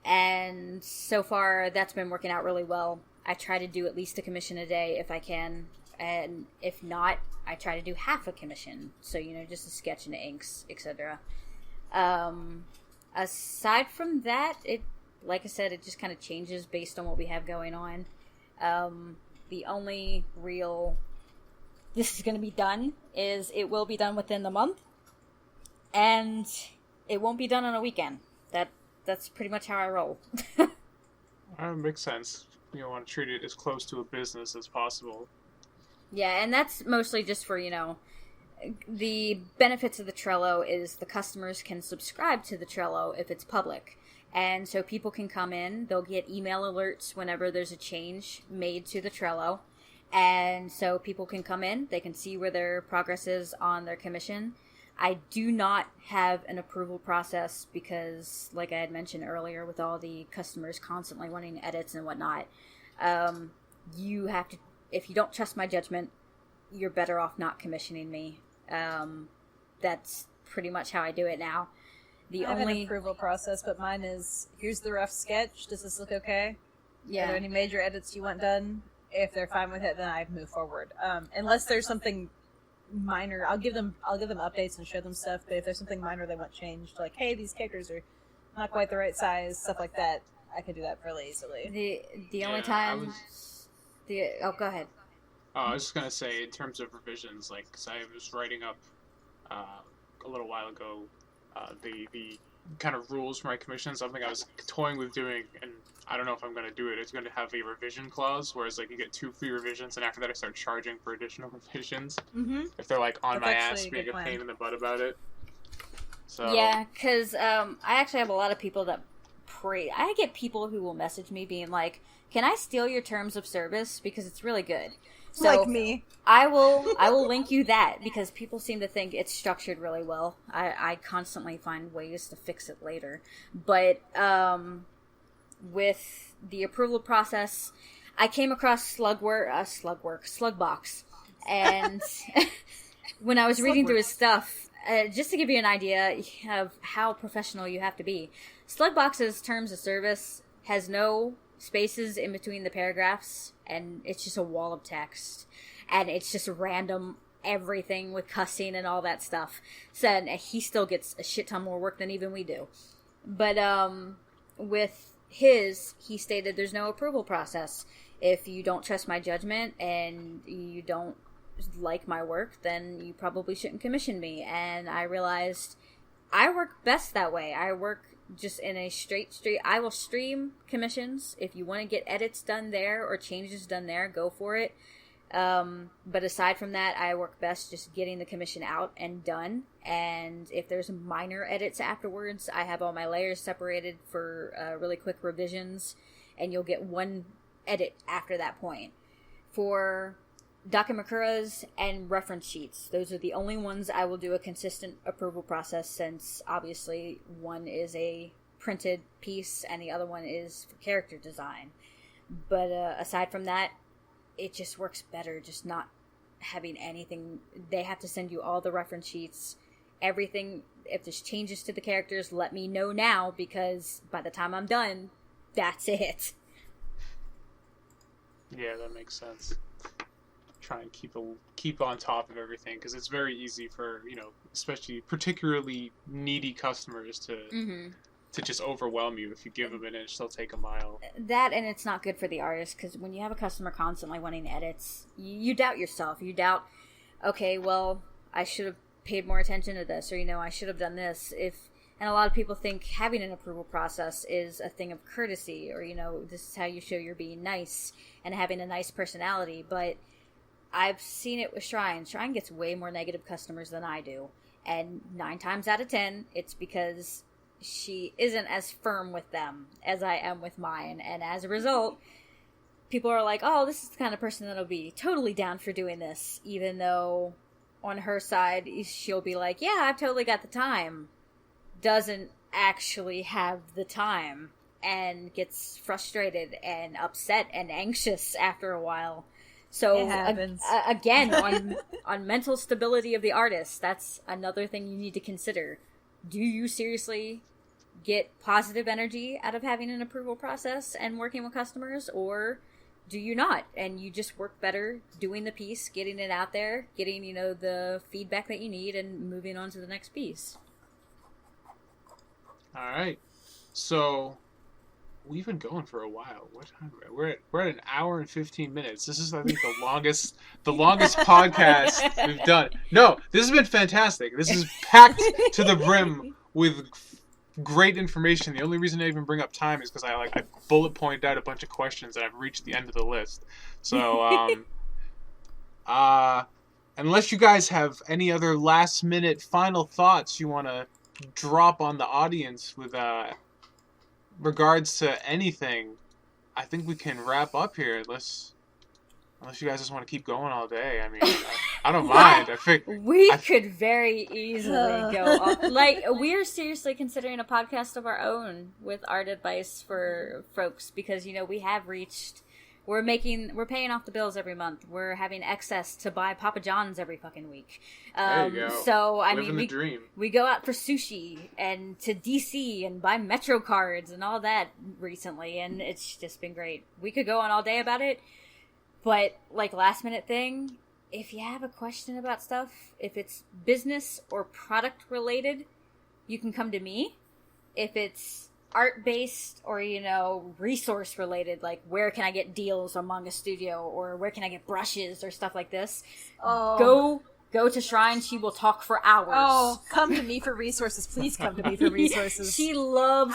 And so far, that's been working out really well. I try to do at least a commission a day if I can, and if not, I try to do half a commission. So, just a sketch and inks, etc. Aside from that, like I said, it just kind of changes based on what we have going on. The only real this is going to be done is it will be done within the month, and it won't be done on a weekend. That's pretty much how I roll. Makes sense. You want to treat it as close to a business as possible. Yeah, and that's mostly just for, the benefits of the Trello is the customers can subscribe to the Trello if it's public. And so people can come in, they'll get email alerts whenever there's a change made to the Trello. And so people can come in, they can see where their progress is on their commission. I do not have an approval process because, like I had mentioned earlier, with all the customers constantly wanting edits and whatnot, you have to, if you don't trust my judgment, you're better off not commissioning me. That's pretty much how I do it now. I have an approval process, but mine is, here's the rough sketch, does this look okay? Yeah. Are there any major edits you want done? If they're fine with it, then I move forward. Unless there's something minor, I'll give them updates and show them stuff, but if there's something minor they want changed, like, hey, these characters are not quite the right size, stuff like that, I can do that fairly easily. The only time... go ahead. I was just going to say, in terms of revisions, like, because I was writing up a little while ago the kind of rules for my commission, something I was toying with doing, and I don't know if I'm going to do it. It's going to have a revision clause, whereas, like, you get 2 free revisions, and after that I start charging for additional revisions. Mm-hmm. If they're, like, on my ass, being a pain in the butt about it. So yeah, because I actually have a lot of people that I get people who will message me being like, can I steal your terms of service? Because it's really good. So like me. I will link you that, because people seem to think it's structured really well. I constantly find ways to fix it later. But with the approval process, I came across Slugbox. And when I was reading through his stuff, just to give you an idea of how professional you have to be, Slugbox's terms of service has no spaces in between the paragraphs, and it's just a wall of text, and it's just random everything with cussing and all that stuff. So and he still gets a shit ton more work than even we do. But with his, he stated there's no approval process. If you don't trust my judgment and you don't like my work, then you probably shouldn't commission me. And I realized I work best that way. I work just in a straight. I will stream commissions. If you want to get edits done there or changes done there, go for it. But aside from that, I work best just getting the commission out and done. And if there's minor edits afterwards, I have all my layers separated for really quick revisions, and you'll get one edit after that point. For Dakimakuras and reference sheets, those are the only ones I will do a consistent approval process, since obviously one is a printed piece and the other one is for character design. But aside from that, it just works better just not having anything. They have to send you all the reference sheets, everything. If there's changes to the characters, let me know now, because by the time I'm done, that's it. Yeah, that makes sense. Try and keep on top of everything, because it's very easy for, especially particularly needy customers to just overwhelm you. If you give them an inch, they'll take a mile. That, and it's not good for the artist, because when you have a customer constantly wanting edits, you doubt yourself. You doubt, okay, well, I should have paid more attention to this, or, I should have done this. And a lot of people think having an approval process is a thing of courtesy, or, this is how you show you're being nice and having a nice personality. But I've seen it with Shrine. Shrine gets way more negative customers than I do. And 9 times out of 10, it's because she isn't as firm with them as I am with mine. And as a result, people are like, oh, this is the kind of person that'll be totally down for doing this. Even though on her side, she'll be like, yeah, I've totally got the time. Doesn't actually have the time, and gets frustrated and upset and anxious after a while. So again, on mental stability of the artist, that's another thing you need to consider. Do you seriously get positive energy out of having an approval process and working with customers, or do you not? And you just work better doing the piece, getting it out there, getting, the feedback that you need, and moving on to the next piece. All right. So we've been going for a while. What time are we? We're at an hour and 15 minutes. This is, I think, the longest podcast we've done. No, this has been fantastic. This is packed to the brim with great information. The only reason I even bring up time is because I bullet pointed out a bunch of questions and I've reached the end of the list. So unless you guys have any other last minute final thoughts you want to drop on the audience with regards to anything, I think we can wrap up here. Unless you guys just want to keep going all day. I mean, I don't mind. We could very easily go on. Like, we're seriously considering a podcast of our own with art advice for folks, because we have reached. We're paying off the bills every month. We're having excess to buy Papa John's every fucking week. There you go. So, Living the dream. We go out for sushi and to DC and buy Metro cards and all that recently, and it's just been great. We could go on all day about it, but, last minute thing, if you have a question about stuff, if it's business or product related, you can come to me. If it's art-based or, resource-related, like where can I get deals on Manga Studio, or where can I get brushes or stuff like this, go to Shrine. She will talk for hours. Oh, come to me for resources. Please come to me for resources. She loves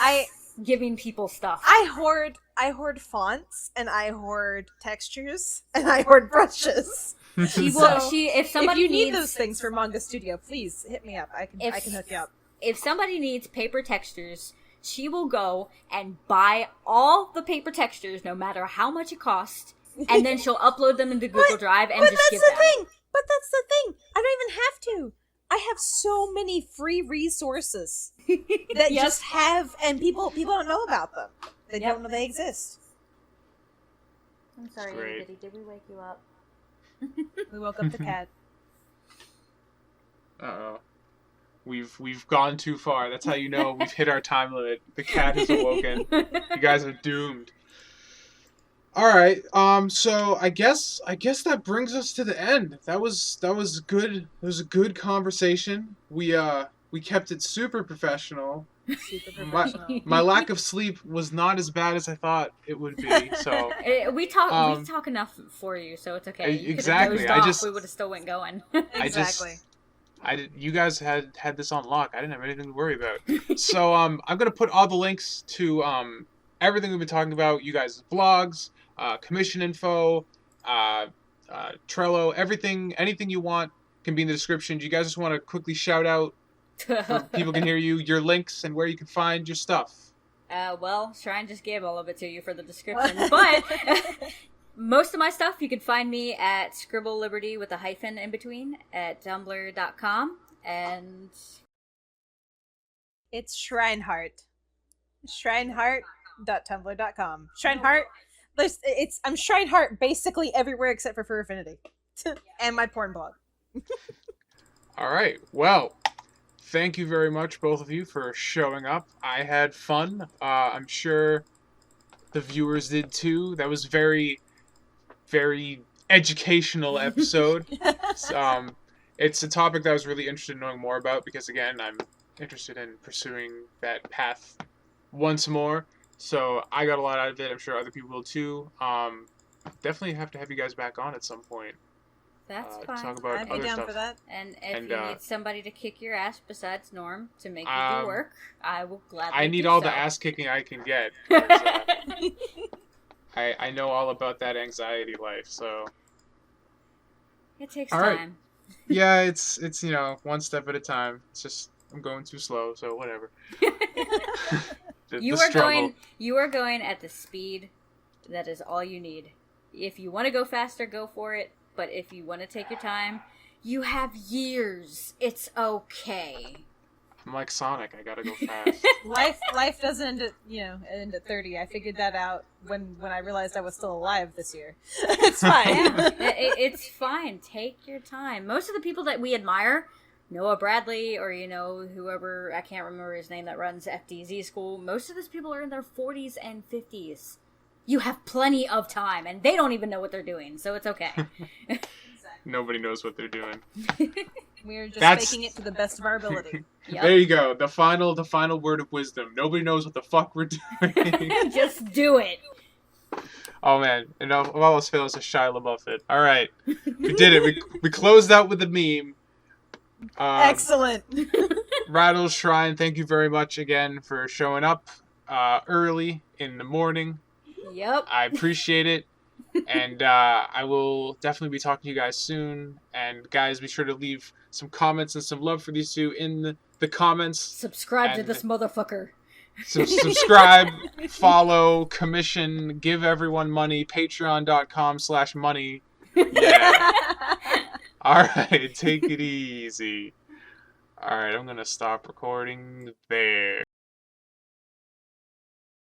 giving people stuff. I hoard fonts, and I hoard textures, and I hoard brushes. If you need those things for Manga Studio, please hit me up. I can hook you up. If somebody needs paper textures, she will go and buy all the paper textures, no matter how much it costs, and then she'll upload them into Google Drive and just give them. But that's the thing. I don't even have to. I have so many free resources that just have, and people don't know about them. They don't know they exist. I'm sorry, everybody. Did we wake you up? We woke up the cat. Uh-oh. We've gone too far. That's how you know we've hit our time limit. The cat has awoken. You guys are doomed. All right. So I guess that brings us to the end. That was good. It was a good conversation. We kept it super professional. My lack of sleep was not as bad as I thought it would be. So we talk enough for you, so it's okay. Exactly. We would have still went going. Exactly. You guys had this on lock. I didn't have anything to worry about. So I'm gonna put all the links to everything we've been talking about. You guys' blogs, commission info, Trello, everything, anything you want can be in the description. Do you guys just want to quickly shout out so people can hear you, your links, and where you can find your stuff? Well, Shrine just gave all of it to you for the description, but most of my stuff you can find me at Scribble Liberty with a hyphen in between at tumblr.com, and It's Shrineheart. Shrineheart.tumblr.com. Shrineheart. I'm Shrineheart basically everywhere except for Fur Affinity. And my porn blog. All right. Well, thank you very much, both of you, for showing up. I had fun. I'm sure the viewers did too. That was very, very educational episode. It's a topic that I was really interested in knowing more about because, again, I'm interested in pursuing that path once more. So I got a lot out of it. I'm sure other people will too. Definitely have to have you guys back on at some point. that's fine. Talk about I'd be other down stuff. for that. And if you need somebody to kick your ass besides Norm to make you do work, I will gladly I need do all so. the ass kicking I can get. 'Cause, I know all about that anxiety life, so It takes All right. time. yeah, it's one step at a time. It's just I'm going too slow, so whatever. You are going at the speed that is all you need. If you want to go faster, go for it. But if you want to take your time, you have years. It's okay. I'm like Sonic. I gotta go fast. Life doesn't end at 30. I figured that out when I realized I was still alive this year. It's fine. It's fine. Take your time. Most of the people that we admire, Noah Bradley or whoever, I can't remember his name, that runs FDZ school, most of those people are in their 40s and 50s. You have plenty of time, and they don't even know what they're doing, so it's okay. Nobody knows what they're doing. We're just making it to the best of our ability. Yep. There you go. The final word of wisdom. Nobody knows what the fuck we're doing. Just do it. Oh man, and all else fails to Shia LaBeouf it. All right, we did it. We closed out with a meme. Excellent. Rattles Shrine, thank you very much again for showing up early in the morning. Yep. I appreciate it. And I will definitely be talking to you guys soon. And guys, be sure to leave some comments and some love for these two in the comments. Subscribe to this motherfucker. Subscribe, follow, commission, give everyone money, patreon.com/money. Yeah. Alright, take it easy. Alright, I'm gonna stop recording there.